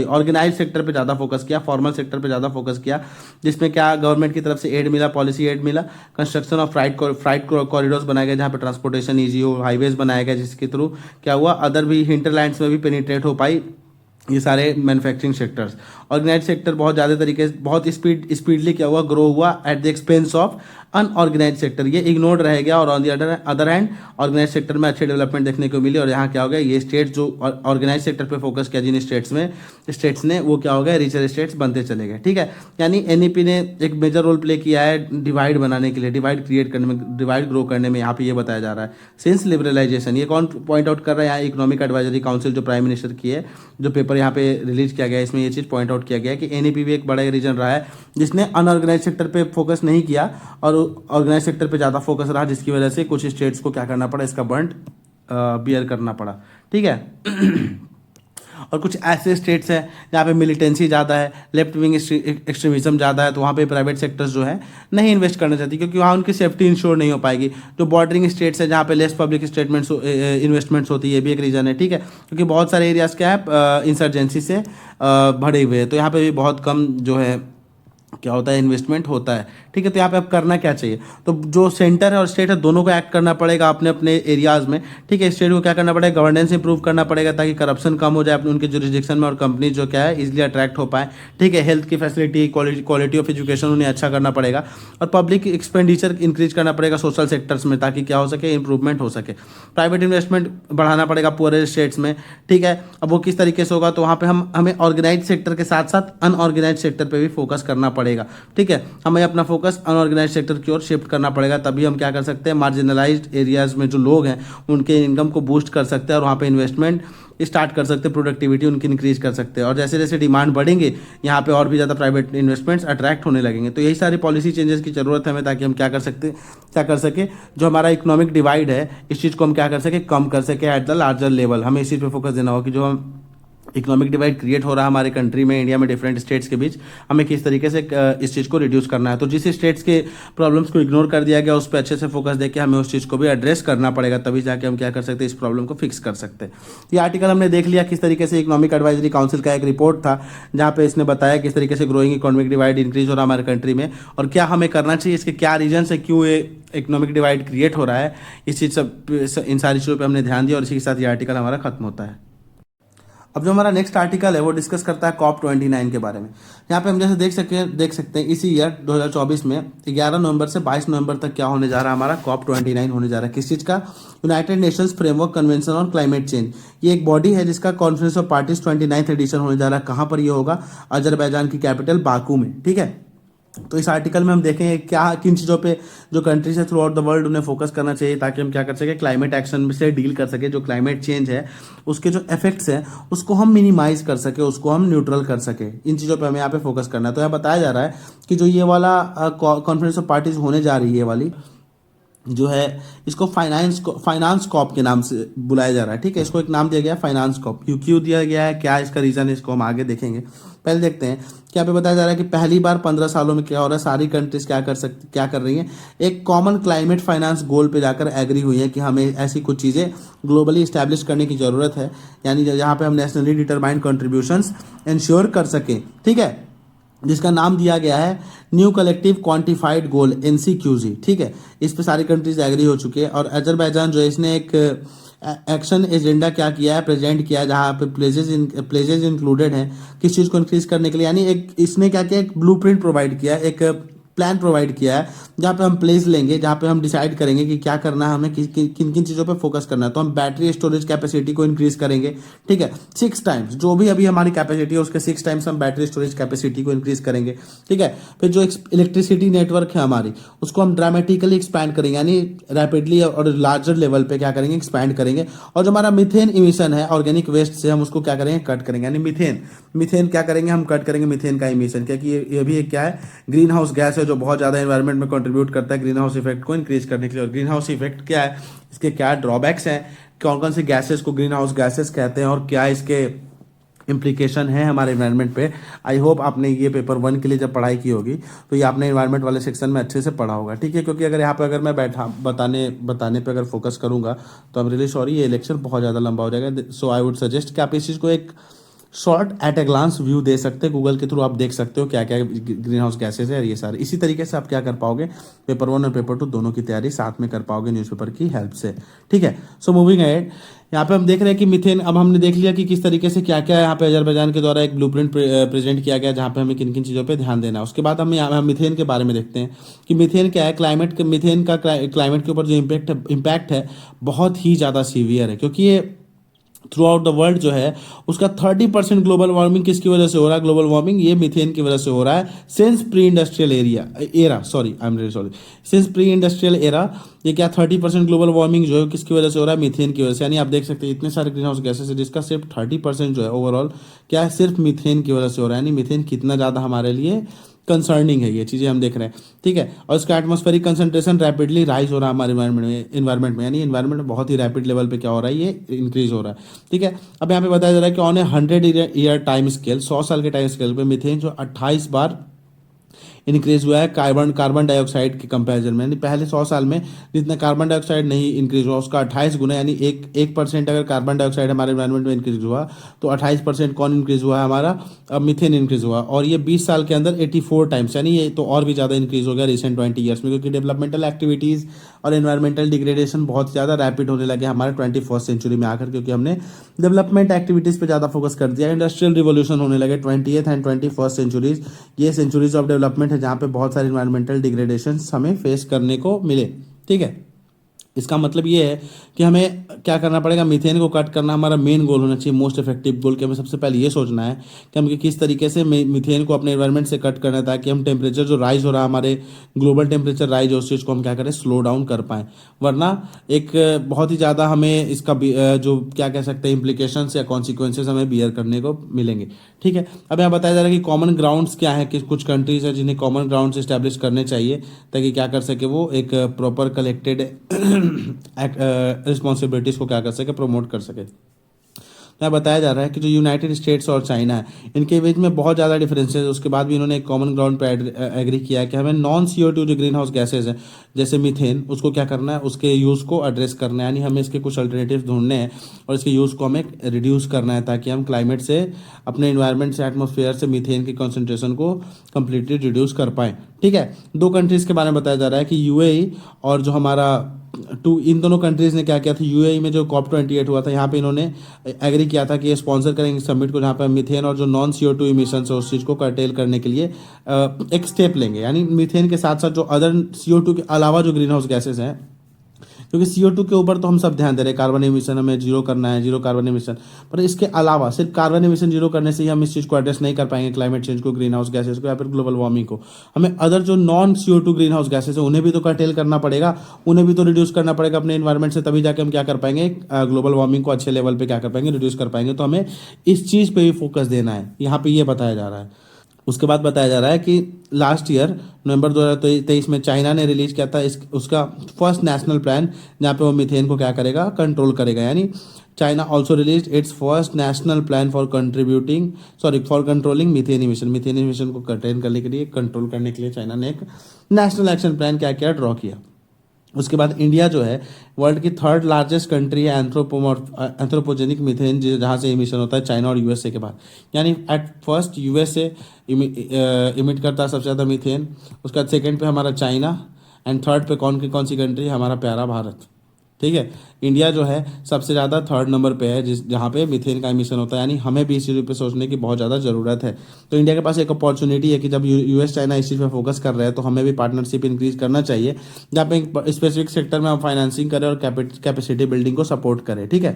ऑर्गेनाइज सेक्टर पे ज़्यादा फोकस किया, फॉर्मल सेक्टर पे ज़्यादा फोकस किया, जिसमें क्या गवर्नमेंट की तरफ से एड मिला, पॉलिसी एड मिला। कंस्ट्रक्शन ऑफ फ्राइट कॉरिडोर्स बनाए गए, जहाँ पे ट्रांसपोर्टेशन ईजी हो, हाईवेज बनाया गया, जिसके थ्रू क्या हुआ, अदर भी हिंटरलैंड्स में भी पेनिट्रेट हो पाई ये सारे मैन्युफैक्चरिंग सेक्टर्स। ऑर्गेनाइज सेक्टर बहुत ज़्यादा तरीके से, बहुत स्पीडली क्या हुआ, ग्रो हुआ at the expense of unorganise sector. ये इग्नोर्ड रह गया, और on the other hand organise sector में अच्छी डेवलपमेंट देखने को मिली। और यहाँ क्या हो गया, ये स्टेट्स जो ऑर्गेनाइज सेक्टर पे फोकस किया, जिन स्टेट्स ने, वो क्या हो गया, रिचर स्टेट्स बनते चले गए, ठीक है। यानी एनईपी ने एक मेजर रोल प्ले किया है डिवाइड बनाने के लिए, डिवाइड क्रिएट करने में, डिवाइड ग्रो करने में। यहाँ पे ये बताया जा रहा है सिंस लिबरलाइजेशन। ये कौन पॉइंट आउट कर रहा है, यहाँ इकोनॉमिक एडवाइजरी काउंसिल जो प्राइम मिनिस्टर की है, जो पेपर यहाँ पे रिलीज किया गया, इसमें ये चीज़ पॉइंट आउट किया गया कि एनईपी भी एक बड़ा रीजन रहा है जिसने अनऑर्गेनाइज सेक्टर पे फोकस नहीं किया और ऑर्गेनाइज सेक्टर पे ज़्यादा फोकस रहा, जिसकी वजह से कुछ स्टेट्स को क्या करना पड़ा, इसका बर्न बियर करना पड़ा, ठीक है। और कुछ ऐसे स्टेट्स हैं जहाँ पे मिलिटेंसी ज़्यादा है, लेफ्ट विंग एक्सट्रीमिज्म ज़्यादा है, तो वहाँ पे प्राइवेट सेक्टर्स जो है नहीं इन्वेस्ट करना चाहती, क्योंकि वहाँ उनकी सेफ्टी इंश्योर नहीं हो पाएगी। जो बॉर्डरिंग स्टेट्स है जहाँ पे लेस पब्लिक स्टेटमेंट्स इन्वेस्टमेंट्स होती है, ये भी एक रीज़न है, ठीक है। क्योंकि बहुत सारे एरियाज़ क्या है इंसर्जेंसी से भरे हुए हैं, तो यहाँ पे भी बहुत कम जो है क्या होता है, इन्वेस्टमेंट होता है, ठीक है। तो यहाँ पे अब करना क्या चाहिए, तो जो सेंटर है और स्टेट है दोनों को एक्ट करना पड़ेगा अपने अपने एरियाज में, ठीक है। स्टेट को क्या करना पड़ेगा, गवर्नेंस इंप्रूव करना पड़ेगा ताकि करप्शन कम हो जाए अपने उनके जुरिस्डिक्शन में और कंपनी जो क्या है इजिली अट्रैक्ट हो पाए, ठीक है। हेल्थ की फैसिलिटी, क्वालिटी ऑफ एजुकेशन उन्हें अच्छा करना पड़ेगा और पब्लिक एक्सपेंडिचर इंक्रीज करना पड़ेगा सोशल सेक्टर्स में ताकि क्या हो सके, इंप्रूवमेंट हो सके। प्राइवेट इन्वेस्टमेंट बढ़ाना पड़ेगा पुअर स्टेट्स में, ठीक है। अब वो किस तरीके से होगा, तो वहाँ पे हमें ऑर्गेनाइज सेक्टर के साथ साथ अनऑर्गेनाइज सेक्टर पे भी फोकस करना पड़ेगा, ठीक है। हमें अपना फोकस अनऑर्गेनाइज सेक्टर की ओर शिफ्ट करना पड़ेगा, तभी हम क्या कर सकते हैं, मार्जिनलाइज्ड एरियाज में जो लोग हैं उनके इनकम को बूस्ट कर सकते हैं और वहाँ पे इन्वेस्टमेंट स्टार्ट कर सकते हैं, प्रोडक्टिविटी उनकी इंक्रीज कर सकते हैं। और जैसे जैसे डिमांड बढ़ेंगे यहाँ पे और भी ज़्यादा प्राइवेट इन्वेस्टमेंट्स अट्रैक्ट होने लगेंगे। तो यही सारी पॉलिसी चेंजेस की जरूरत है हमें, ताकि हम क्या कर सके, जो हमारा इकोनॉमिक डिवाइड है इस चीज़ को हम क्या कर सके, कम कर सके एट द लार्जर लेवल। हमें इस चीज़ पे फोकस देना होगा कि जो हम इकोनॉमिक डिवाइड क्रिएट हो रहा है हमारे कंट्री में, इंडिया में डिफरेंट स्टेट्स के बीच, हमें किस तरीके से इस चीज़ को रिड्यूस करना है। तो जिस स्टेट्स के प्रॉब्लम्स को इग्नोर कर दिया गया उस पर अच्छे से फोकस देके हमें उस चीज़ को भी एड्रेस करना पड़ेगा, तभी जाके हम क्या कर सकते हैं, इस प्रॉब्लम को फिक्स कर सकते हैं। ये आर्टिकल हमने देख लिया किस तरीके से इकोनॉमिक एडवाइजरी काउंसिल का एक रिपोर्ट था जहाँ पे इसने बताया किस तरीके से ग्रोइंग इकोनॉमिक डिवाइड इंक्रीज हो रहा है हमारे कंट्री में और क्या हमें करना चाहिए, इसके क्या रीजन है, क्यों ये इकोनॉमिक डिवाइड क्रिएट हो रहा है। इस चीज़ सब इन सारी चीज़ों पर हमने ध्यान दिया और इसी के साथ ये आर्टिकल हमारा खत्म होता है। अब जो हमारा नेक्स्ट आर्टिकल है वो डिस्कस करता है COP29 के बारे में। यहाँ पे हम जैसे देख सकते हैं इसी ईयर 2024 में 11 नवंबर से 22 नवंबर तक क्या होने जा रहा है, हमारा COP29 होने जा रहा है। किस चीज़ का, United Nations framework convention on climate change. ये एक बॉडी है जिसका conference of parties 29th addition होने जा रहा है। कहाँ पर ये होगा, अजरबैजान की कैपिटल बाकू में, ठीक है। तो इस आर्टिकल में हम देखेंगे क्या किन चीज़ों पे जो कंट्रीज है थ्रू आउट द वर्ल्ड उन्हें फोकस करना चाहिए ताकि हम क्या कर सके, क्लाइमेट एक्शन से डील कर सके, जो क्लाइमेट चेंज है उसके जो इफेक्ट्स हैं उसको हम मिनिमाइज कर सके, उसको हम न्यूट्रल कर सके। इन चीज़ों पे हमें यहाँ पे फोकस करना है। तो यहाँ बताया जा रहा है कि जो ये वाला कॉन्फ्रेंस ऑफ पार्टीज होने जा रही है, ये वाली जो है इसको फाइनेंस कॉप के नाम से बुलाया जा रहा है, ठीक है। इसको एक नाम दिया गया है फाइनेंस कॉप। क्यों दिया गया है, क्या इसका रीजन है, इसको हम आगे देखेंगे। पहले देखते हैं कि यहाँ पे बताया जा रहा है कि पहली बार 15 सालों में क्या हो रहा है, सारी कंट्रीज क्या कर रही हैं, एक कॉमन क्लाइमेट फाइनेंस गोल पे जाकर एग्री हुई है कि हमें ऐसी कुछ चीज़ें ग्लोबली इस्टेब्लिश करने की जरूरत है, यानी जहाँ पे हम नेशनली डिटरमाइंड कंट्रीब्यूशंस इंश्योर कर सकें, ठीक है, जिसका नाम दिया गया है न्यू कलेक्टिव क्वांटिफाइड गोल NCQG, ठीक है। इस पे सारी कंट्रीज एग्री हो चुके हैं और अजरबैजान जो है इसने एक एक्शन एजेंडा क्या किया है, प्रेजेंट किया है, जहाँ पे प्लेजेज इंक्लूडेड हैं किस चीज़ को इंक्रीज करने के लिए, यानी एक इसने क्या किया, एक ब्लूप्रिंट प्रोवाइड किया है, एक प्लान प्रोवाइड किया है जहाँ पे हम प्लेस लेंगे, जहाँ पे हम डिसाइड करेंगे कि क्या करना है, हमें किन किन चीज़ों पे फोकस करना है। तो हम बैटरी स्टोरेज कैपेसिटी को इंक्रीज करेंगे, ठीक है, 6 टाइम्स, जो भी अभी हमारी कैपेसिटी है उसके 6 टाइम्स हम बैटरी स्टोरेज कैपेसिटी को इंक्रीज करेंगे, ठीक है। फिर जो इलेक्ट्रिसिटी नेटवर्क है हमारी उसको हम ड्रामेटिकली एक्सपैंड करेंगे, यानी रैपिडली और लार्जर लेवल पे क्या करेंगे, एक्सपैंड करेंगे। और जो हमारा मिथेन इमिशन है ऑर्गेनिक वेस्ट से, हम उसको क्या करेंगे, कट करेंगे, यानी मिथेन क्या करेंगे, हम कट करेंगे मिथेन का इमिशन, क्योंकि ये भी एक क्या है, ग्रीन हाउस गैस है जो बहुत ज़्यादा एनवायरमेंट में कंट्रीब्यूट करता है ग्रीन हाउस इफेक्ट को इंक्रीज करने के लिए। और ग्रीन हाउस इफेक्ट क्या है, इसके क्या ड्रॉबैक्स हैं, कौन कौन सी गैसेस को ग्रीन हाउस गैसेस कहते हैं और क्या इसके इम्प्लीकेशन है हमारे एनवायरनमेंट पे। आई होप आपने ये पेपर 1 के लिए जब पढ़ाई की होगी तो ये आपने एनवायरनमेंट वाले सेक्शन में अच्छे से पढ़ा होगा, ठीक है। क्योंकि अगर यहाँ पे अगर मैं बताने पे अगर फोकस करूंगा तो आई एम रियली सॉरी, ये लेक्चर बहुत ज़्यादा लंबा हो जाएगा। सो आई वुड सजेस्ट कि आप इस चीज़ को एक short at a glance view दे सकते हैं, गूगल के थ्रू आप देख सकते हो क्या क्या ग्रीन हाउस गैसेस है, ये सारे। इसी तरीके से आप क्या कर पाओगे, पेपर 1 और पेपर 2 दोनों की तैयारी साथ में कर पाओगे न्यूज़पेपर की हेल्प से, ठीक है। सो मूविंग अहेड, यहाँ पे हम देख रहे हैं कि मिथेन, अब हमने देख लिया कि किस तरीके से क्या क्या यहाँ पे अजरबैजान के द्वारा एक ब्लूप्रिंट प्रेजेंट किया गया जहाँ पे हमें किन किन चीज़ों पे ध्यान देना है। उसके बाद हम मिथेन के बारे में देखते हैं कि मिथेन क्या है। मिथेन का क्लाइमेट के ऊपर जो इम्पैक्ट है बहुत ही ज़्यादा सीवियर है, क्योंकि ये थ्रू आउट द वर्ल्ड जो है उसका 30% ग्लोबल वार्मिंग किसकी वजह से हो रहा है, ग्लोबल वार्मिंग ये मिथेन की वजह से हो रहा है सिंस प्री इंडस्ट्रियल एरा। ये क्या 30% ग्लोबल वार्मिंग जो है किसकी वजह से हो रहा है, मिथेन की वजह से। यानी आप देख सकते हैं इतने सारे ग्रीन हाउस गैसेस है जिसका सिर्फ 30% जो है ओवरऑल क्या है, सिर्फ मिथेन की वजह से हो रहा है। यानी मिथेन कितना ज़्यादा हमारे लिए कंसर्निंग है, ये चीज़ें हम देख रहे हैं, ठीक है। और इसका एटमॉस्फेरिक कंसंट्रेशन रैपिडली राइज हो रहा है हमारे इन्वायरमेंट में, यानी इन्वायरमेंट में बहुत ही रैपिड लेवल पे क्या हो रहा है, ये इंक्रीज हो रहा है, ठीक है। अब यहाँ पे बताया जा रहा है कि on A 100 year time scale, 100 साल के टाइम स्केल पे मिथेन जो 28 बार इंक्रीज हुआ है कार्बन डाइऑक्साइड के कंपैरिजन में। यानी पहले 100 साल में जितना कार्बन डाइऑक्साइड नहीं इंक्रीज हुआ उसका 28 गुना, यानी 1% अगर कार्बन डाइऑक्साइड हमारे एनवायरनमेंट में इंक्रीज हुआ तो 28% कौन इंक्रीज हुआ है हमारा, मीथेन इंक्रीज हुआ। और ये 20 साल के अंदर 84 टाइम्स, यानी ये तो और भी ज़्यादा इंक्रीज हो गया रिसेंट 20 ईयर्स में, क्योंकि डेवलपमेंटल एक्टिविटीज़ और एनवायरमेंटल डिग्रेडेशन बहुत ज़्यादा रैपिड होने लगे हमारे 21st सेंचुरी में आकर, क्योंकि हमने डेवलपमेंट एक्टिविटीज़ पे ज़्यादा फोकस कर दिया। इंडस्ट्रियल रिवोल्यूशन होने लगे 20th एंड 21st सेंचुरीज, ये सेंचुरीज ऑफ डेवलपमेंट है जहाँ पे बहुत सारे एनवायरमेंटल डिग्रेडेशन हमें फेस करने को मिले। ठीक है, इसका मतलब ये है कि हमें क्या करना पड़ेगा, मीथेन को कट करना हमारा मेन गोल होना चाहिए, मोस्ट इफेक्टिव गोल। कि हमें सबसे पहले ये सोचना है कि हम किस तरीके से मीथेन को अपने एनवायरनमेंट से कट करना है, ताकि हम टेम्परेचर जो राइज हो रहा है, हमारे ग्लोबल टेम्परेचर राइज हो, उस चीज़ को हम क्या करें, स्लो डाउन कर पाएँ। वरना एक बहुत ही ज़्यादा हमें इसका जो क्या कह सकते हैं इम्प्लीकेशंस या कॉन्सिक्वेंसेज हमें बियर करने को मिलेंगे। ठीक है, अब यहाँ बताया जा रहा है कि कॉमन ग्राउंड्स क्या है, कि कुछ कंट्रीज है जिन्हें कॉमन ग्राउंड्स इस्टेब्लिश करने चाहिए ताकि क्या कर सके वो एक प्रॉपर कलेक्टेड रिस्पॉन्सिबिलिटीज़ को क्या कर सके, प्रमोट कर सके। यहाँ बताया जा रहा है कि जो यूनाइटेड स्टेट्स और चाइना है इनके बीच में बहुत ज़्यादा डिफरेंसेस है, उसके बाद भी इन्होंने एक कॉमन ग्राउंड पे एग्री किया है कि हमें नॉन CO2 जो ग्रीन हाउस गैसेज हैं जैसे मीथेन, उसको क्या करना है, उसके यूज़ को एड्रेस करना है, यानी हमें इसके कुछ अल्टरनेटिव ढूंढने हैं और इसके यूज़ को हमें रिड्यूस करना है, ताकि हम क्लाइमेट से, अपने इन्वायरमेंट से, एटमोसफेयर से मीथेन की कॉन्सेंट्रेशन को कम्प्लीटली रिड्यूस कर पाएँ। ठीक है, दो कंट्रीज़ के बारे में बताया जा रहा है कि UAE और जो हमारा इन दोनों कंट्रीज़ ने क्या किया था, UAE में जो COP28 हुआ था यहाँ पे इन्होंने एग्री किया था कि ये स्पॉन्सर करेंगे समिट को, जहाँ पे मीथेन और जो नॉन CO2 इमिशन है उस चीज़ को कर्टेल करने के लिए एक स्टेप लेंगे। यानी मीथेन के साथ साथ जो अदर CO2 के अलावा जो ग्रीन हाउस गैसेज हैं, क्योंकि CO2 के ऊपर तो हम सब ध्यान दे रहे हैं, कार्बन एमिशन हमें जीरो करना है, जीरो कार्बन एमिशन, पर इसके अलावा सिर्फ कार्बन एमिशन जीरो करने से ही हम इस चीज़ को एड्रेस नहीं कर पाएंगे, क्लाइमेट चेंज को, ग्रीन हाउस गैसेज को या फिर ग्लोबल वार्मिंग को। हमें अदर जो non CO2 green house gases है उन्हें भी तो कर्टेल करना पड़ेगा, उन्हें भी तो रिड्यूस करना पड़ेगा अपने इन्वायरमेंट से, तभी जाके हम क्या कर पाएंगे, ग्लोबल वार्मिंग को अच्छे लेवल पर क्या कर पाएंगे, रिड्यूस कर पाएंगे। तो हमें इस चीज़ पर भी फोकस देना है, यहाँ पर यह बताया जा रहा है। उसके बाद बताया जा रहा है कि लास्ट ईयर नवंबर 2023 में चाइना ने रिलीज किया था उसका फर्स्ट नेशनल प्लान, जहाँ पे वो मीथेन को क्या करेगा, कंट्रोल करेगा। यानी China also release it's first national plan for controlling methane emission को कंटेन करने के लिए, कंट्रोल करने के लिए चाइना ने एक नेशनल एक्शन प्लान क्या किया, ड्रॉ किया। उसके बाद इंडिया जो है वर्ल्ड की 3rd लार्जेस्ट कंट्री है एंथ्रोपोजेनिक मीथेन जहाँ से इमिशन होता है, चाइना और USA के बाद। यानी एट फर्स्ट USA इमिट करता है सबसे ज़्यादा मीथेन, उसके बाद सेकंड पे हमारा चाइना, एंड थर्ड पे कौन सी कंट्री, हमारा प्यारा भारत। ठीक है, इंडिया जो है सबसे ज़्यादा 3rd नंबर पे है जहाँ पे मीथेन का इमिशन होता है। यानी हमें भी इस चीज़ पे सोचने की बहुत ज़्यादा ज़रूरत है। तो इंडिया के पास एक अपॉर्चुनिटी है कि जब US चाइना इस चीज़ पे फोकस कर रहे हैं तो हमें भी पार्टनरशिप इंक्रीज करना चाहिए, जहाँ पे एक स्पेसिफिक सेक्टर में हम फाइनेंसिंग करें और कैपेसिटी बिल्डिंग को सपोर्ट करें। ठीक है,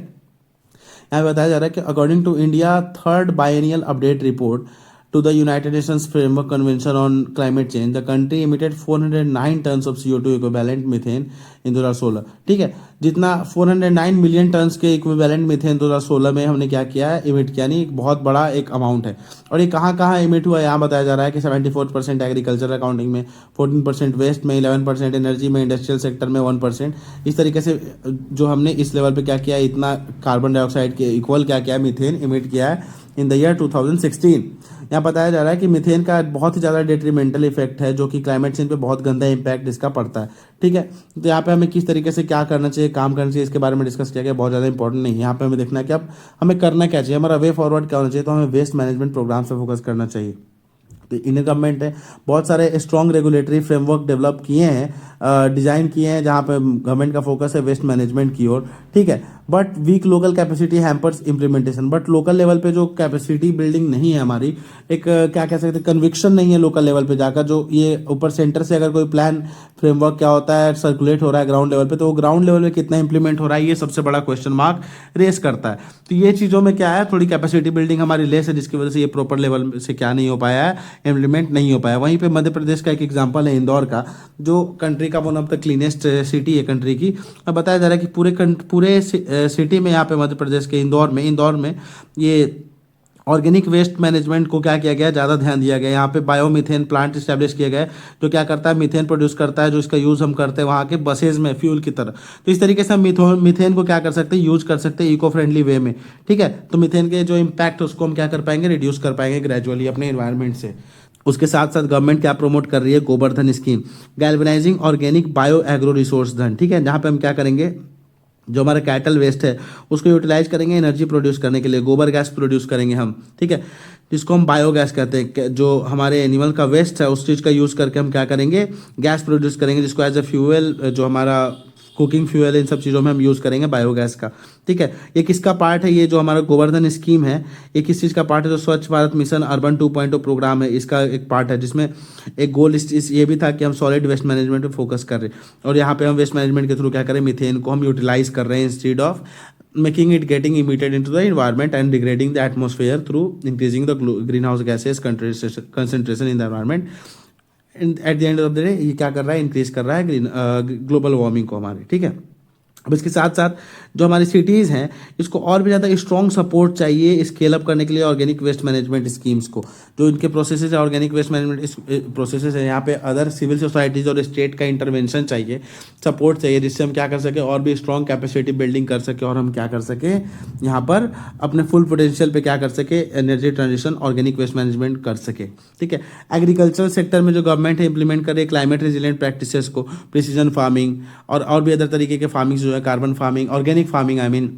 यहाँ बताया जा रहा है कि according to India 3rd biennial update report to the United Nations Framework Convention on Climate Change, the country emitted 409 tons of CO2 equivalent methane in 2016। ठीक है, जितना 409 मिलियन टन्स के इक्विवेलेंट मीथेन 2016 में हमने क्या किया है, इमिट किया। यानी एक बहुत बड़ा एक अमाउंट है। और ये कहाँ कहाँ इमिट हुआ, यहाँ बताया जा रहा है कि 74% एग्रीकल्चर अकाउंटिंग में, 14% वेस्ट में, 11% एनर्जी में, इंडस्ट्रियल सेक्टर में 1%। इस तरीके से जो हमने इस लेवल पे क्या किया, इतना कार्बन डाइऑक्साइड के इक्वल क्या किया, मीथेन इमिट किया है इन द ईयर 2016। यहाँ बताया जा रहा है कि मीथेन का बहुत ही ज़्यादा डेट्रीमेंटल इफेक्ट है, जो कि क्लाइमेट चेंज पे बहुत गंदा इंपैक्ट इसका पड़ता है। ठीक है, तो यहाँ पे हमें किस तरीके से क्या करना चाहिए, काम करना चाहिए, इसके बारे में डिस्कस किया गया, बहुत ज़्यादा इंपॉर्टेंट नहीं है। यहाँ पे हमें देखना है कि अब हमें करना क्या चाहिए, हमारा वे फॉरवर्ड क्या होना चाहिए। तो हमें वेस्ट मैनेजमेंट प्रोग्राम पे फोकस करना चाहिए। तो इंडियन गवर्नमेंट ने बहुत सारे स्ट्रॉन्ग रेगुलेटरी फ्रेमवर्क डेवलप किए हैं, डिज़ाइन किए हैं, जहाँ पे गवर्नमेंट का फोकस है वेस्ट मैनेजमेंट की ओर। ठीक है, but weak local capacity hampers implementation. But local level पे जो कैपेसिटी बिल्डिंग नहीं है हमारी, एक क्या कह सकते हैं, कन्विक्शन नहीं है लोकल लेवल पे जाकर, जो ये ऊपर सेंटर से अगर कोई प्लान फ्रेमवर्क क्या होता है सर्कुलेट हो रहा है ग्राउंड लेवल पे, तो वो ग्राउंड लेवल पे कितना इंप्लीमेंट हो रहा है, ये सबसे बड़ा क्वेश्चन मार्क रेस करता है। तो ये चीज़ों में क्या है, थोड़ी कैपेसिटी बिल्डिंग हमारी लेस है, जिसकी वजह से ये प्रॉपर लेवल से क्या नहीं हो पाया है, इम्प्लीमेंट नहीं हो पाया। वहीं पे मध्य प्रदेश का एक एग्जांपल है इंदौर का, जो कंट्री का one of the cleanest city है कंट्री की। अब बताया जा रहा है कि पूरे सिटी में, यहाँ पे मध्य प्रदेश के इंदौर में ये ऑर्गेनिक वेस्ट मैनेजमेंट को क्या किया गया, ज़्यादा ध्यान दिया गया। यहाँ पे बायोमीथेन प्लांट इस्टेब्लिश किया गया है, जो क्या करता है, मीथेन प्रोड्यूस करता है, जो इसका यूज़ हम करते हैं वहाँ के बसेज में फ्यूल की तरह। तो इस तरीके से हम मीथेन को क्या कर सकते हैं, यूज़ कर सकते हैं इको फ्रेंडली वे में। ठीक है, तो मीथेन के जो इम्पैक्ट उसको हम क्या कर पाएंगे, रिड्यूस कर पाएंगे ग्रेजुअली अपने इन्वायरमेंट से। उसके साथ साथ गवर्नमेंट क्या प्रमोट कर रही है, Govardhan scheme, galvanising organic bio agro resource धन, ठीक है, जहाँ पे हम क्या करेंगे, जो हमारा कैटल वेस्ट है उसको यूटिलाइज करेंगे एनर्जी प्रोड्यूस करने के लिए, गोबर गैस प्रोड्यूस करेंगे हम, ठीक है, जिसको हम बायोगैस कहते हैं। जो हमारे एनिमल का वेस्ट है उस चीज़ का यूज़ करके हम क्या करेंगे, गैस प्रोड्यूस करेंगे, जिसको एज अ फ्यूल, जो हमारा कुकिंग फ्यूल है, इन सब चीज़ों में हम यूज़ करेंगे बायोगैस का, ठीक है। ये किसका पार्ट है, ये जो हमारा गोवर्धन स्कीम है ये किस चीज़ का पार्ट है, जो स्वच्छ भारत मिशन अर्बन 2.0 प्रोग्राम है, इसका एक पार्ट है, जिसमें एक गोल ये भी था कि हम सॉलिड वेस्ट मैनेजमेंट पे फोकस कर रहे हैं, और यहाँ पे हम वेस्ट मैनेजमेंट के थ्रू क्या करें, मीथेन को हम यूटिलाइज कर रहे हैं instead of making it getting emitted into the environment and degrading the atmosphere through increasing the greenhouse gases concentration in the environment. At the end of the day ये क्या कर रहा है, इंक्रीज कर रहा है ग्लोबल वार्मिंग को हमारे, ठीक है। अब इसके साथ साथ जो हमारी सिटीज़ हैं इसको और भी ज़्यादा स्ट्रॉन्ग सपोर्ट चाहिए स्केल अप करने के लिए ऑर्गेनिक वेस्ट मैनेजमेंट स्कीम्स को, जो इनके प्रोसेसेस है ऑर्गेनिक वेस्ट मैनेजमेंट प्रोसेसेस है, यहाँ पे अदर सिविल सोसाइटीज़ और स्टेट का इंटरवेंशन चाहिए, सपोर्ट चाहिए, जिससे हम क्या कर सके और भी स्ट्रॉन्ग कैपेसिटी बिल्डिंग कर सके, और हम क्या कर सके यहाँ पर अपने फुल पोटेंशियल पे क्या कर सके, energy transition organic waste management कर सके, ठीक है। एग्रीकल्चर सेक्टर में जो गवर्नमेंट है इंप्लीमेंट कर रही है क्लाइमेट रेजिलेंट प्रैक्टिसेस को, प्रिसीजन फार्मिंग और भी अदर तरीके के फार्मिंग जो है, carbon farming, organic farming, I mean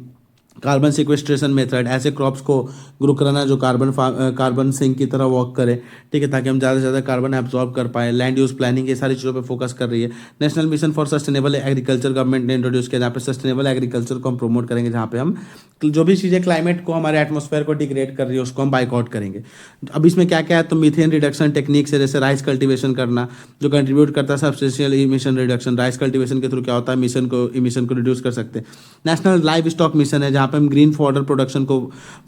carbon sequestration method, ऐसे क्रॉप्स को ग्रो कराना जो कार्बन सिंक की तरह वर्क करे, ठीक है, ताकि हम ज़्यादा से ज़्यादा कार्बन एब्जॉर्ब कर पाए। लैंड यूज़ प्लानिंग, ये सारी चीज़ों पे फोकस कर रही है। National mission for sustainable agriculture government ने इंट्रोड्यूस किया, जहाँ पे सस्टेनेबल एग्रीकल्चर को हम प्रमोट करेंगे, जहाँ पे हम जो भी चीज़ें क्लाइमेट को, हमारे एटमॉस्फेयर को डिग्रेड कर रही है उसको हम बाइकआउट करेंगे। अब इसमें क्या क्या है, तो मीथेन रिडक्शन टेक्निक्स है, जैसे राइस कल्टिवेशन करना जो कंट्रीब्यूट करता है substantial emission reduction. Rice cultivation के थ्रू क्या होता है, इमिशन को रिड्यूस कर सकते हैं। नेशनल लाइव स्टॉक मिशन है, जहाँ पे हम ग्रीन फॉडर प्रोडक्शन को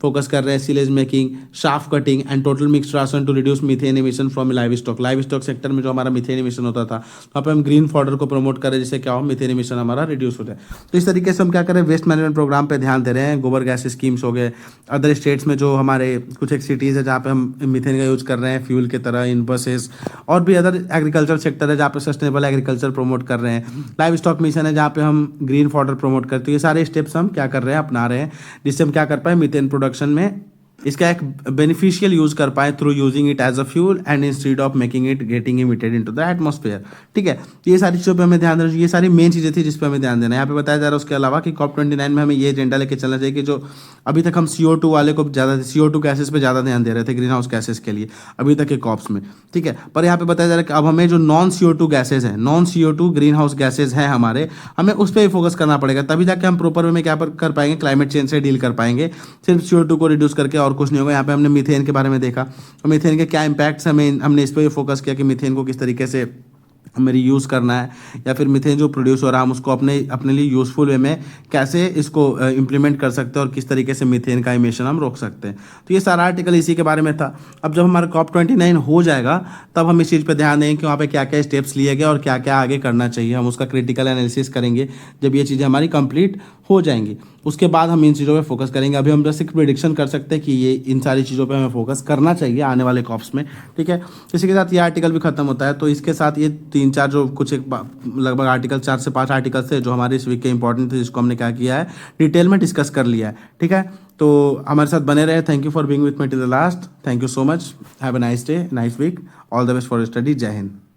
फोकस कर रहे हैं, silage making, chaff cutting and total mixed ration to reduce methane emission from livestock sector में जो हमारा मीथेन इमिशन होता था, वहाँ पे हम ग्रीन फॉडर को प्रमोट कर रहे हैं, जिससे क्या हो, मीथेन इमिशन हमारा रिड्यूस हो जाए। तो इस तरीके से हम क्या करें, वेस्ट मैनेजमेंट प्रोग्राम पे ध्यान दे रहे हैं। गोबर गैस स्कीम्स हो गए, अदर स्टेट्स में जो हमारे कुछ एक सिटीज़ है जहाँ पे हम मीथेन का यूज कर रहे हैं फ्यूल की तरह इन बसेस, और भी अदर एग्रीकल्चर सेक्टर है जहाँ पे सस्टेनेबल एग्रीकल्चर प्रमोट कर रहे हैं। लाइव स्टॉक मिशन है जहाँ पे हम ग्रीन फॉडर प्रमोट करते हैं। ये सारे स्टेप्स हम क्या कर रहे हैं, अपना रहे हैं, जिससे हम क्या कर पाए, मीथेन प्रोडक्शन में इसका एक बेनिफिशियल यूज कर पाए through using it as a fuel and instead of making it getting emitted into the atmosphere, ठीक है। तो ये सारी चीज़ों पे हमें ध्यान देना चाहिए, ये सारी मेन चीज़ें थी जिस पे हमें ध्यान देना है। यहाँ पे बताया जा रहा है उसके अलावा कि COP29 में हमें ये एजेंडा लेके चलना चाहिए कि जो अभी तक हम CO2 वाले को ज़्यादा, CO2 गैसेस पे ज़्यादा ध्यान दे रहे थे, ग्रीन हाउस गैसेस के लिए अभी तक के कॉप्स में, ठीक है। पर यहाँ पे बताया जा रहा है कि अब हमें जो नॉन CO2 गैसेज हैं, non CO2 green house gases हैं हमारे, हमें उस पर ही फोकस करना पड़ेगा, तभी जाके हम प्रॉपर वे में क्या कर पाएंगे, क्लाइमेट चेंज से डील कर पाएंगे। सिर्फ CO2 को रिड्यूस करके और कुछ नहीं होगा। यहाँ पे हमने मीथेन के बारे में देखा, तो मीथेन के क्या इम्पैक्ट्स हमें, हमने इस पर फोकस किया कि मीथेन को किस तरीके से हमें रीयूज़ करना है, या फिर मीथेन जो प्रोड्यूस हो रहा है हम उसको अपने लिए यूज़फुल वे में कैसे इसको इम्प्लीमेंट कर सकते हैं, और किस तरीके से मीथेन का इमिशन हम रोक सकते हैं। तो ये सारा आर्टिकल इसी के बारे में था। अब जब हमारा COP29 हो जाएगा तब हम इस चीज़ पर ध्यान देंगे कि वहाँ पे क्या क्या स्टेप्स लिए गए और क्या क्या आगे करना चाहिए। हम उसका क्रिटिकल एनालिसिस करेंगे जब ये चीज़ें हमारी कंप्लीट हो जाएंगी, उसके बाद हम इन चीज़ों पे फोकस करेंगे। अभी हम बस एक प्रेडिक्शन कर सकते हैं कि ये इन सारी चीज़ों पे हमें फोकस करना चाहिए आने वाले कॉप्स में, ठीक है। इसी के साथ ये आर्टिकल भी खत्म होता है। तो इसके साथ ये 3-4 जो कुछ एक लगभग आर्टिकल 4 से 5 आर्टिकल थे जो हमारे इस वीक के इंपॉर्टेंट थे, जिसको हमने क्या किया है, डिटेल में डिस्कस कर लिया है, ठीक है। तो हमारे साथ बने रहे। Thank you for being with me till the last. Thank you so much. Have a nice day, nice week. All the best for study. जय हिंद।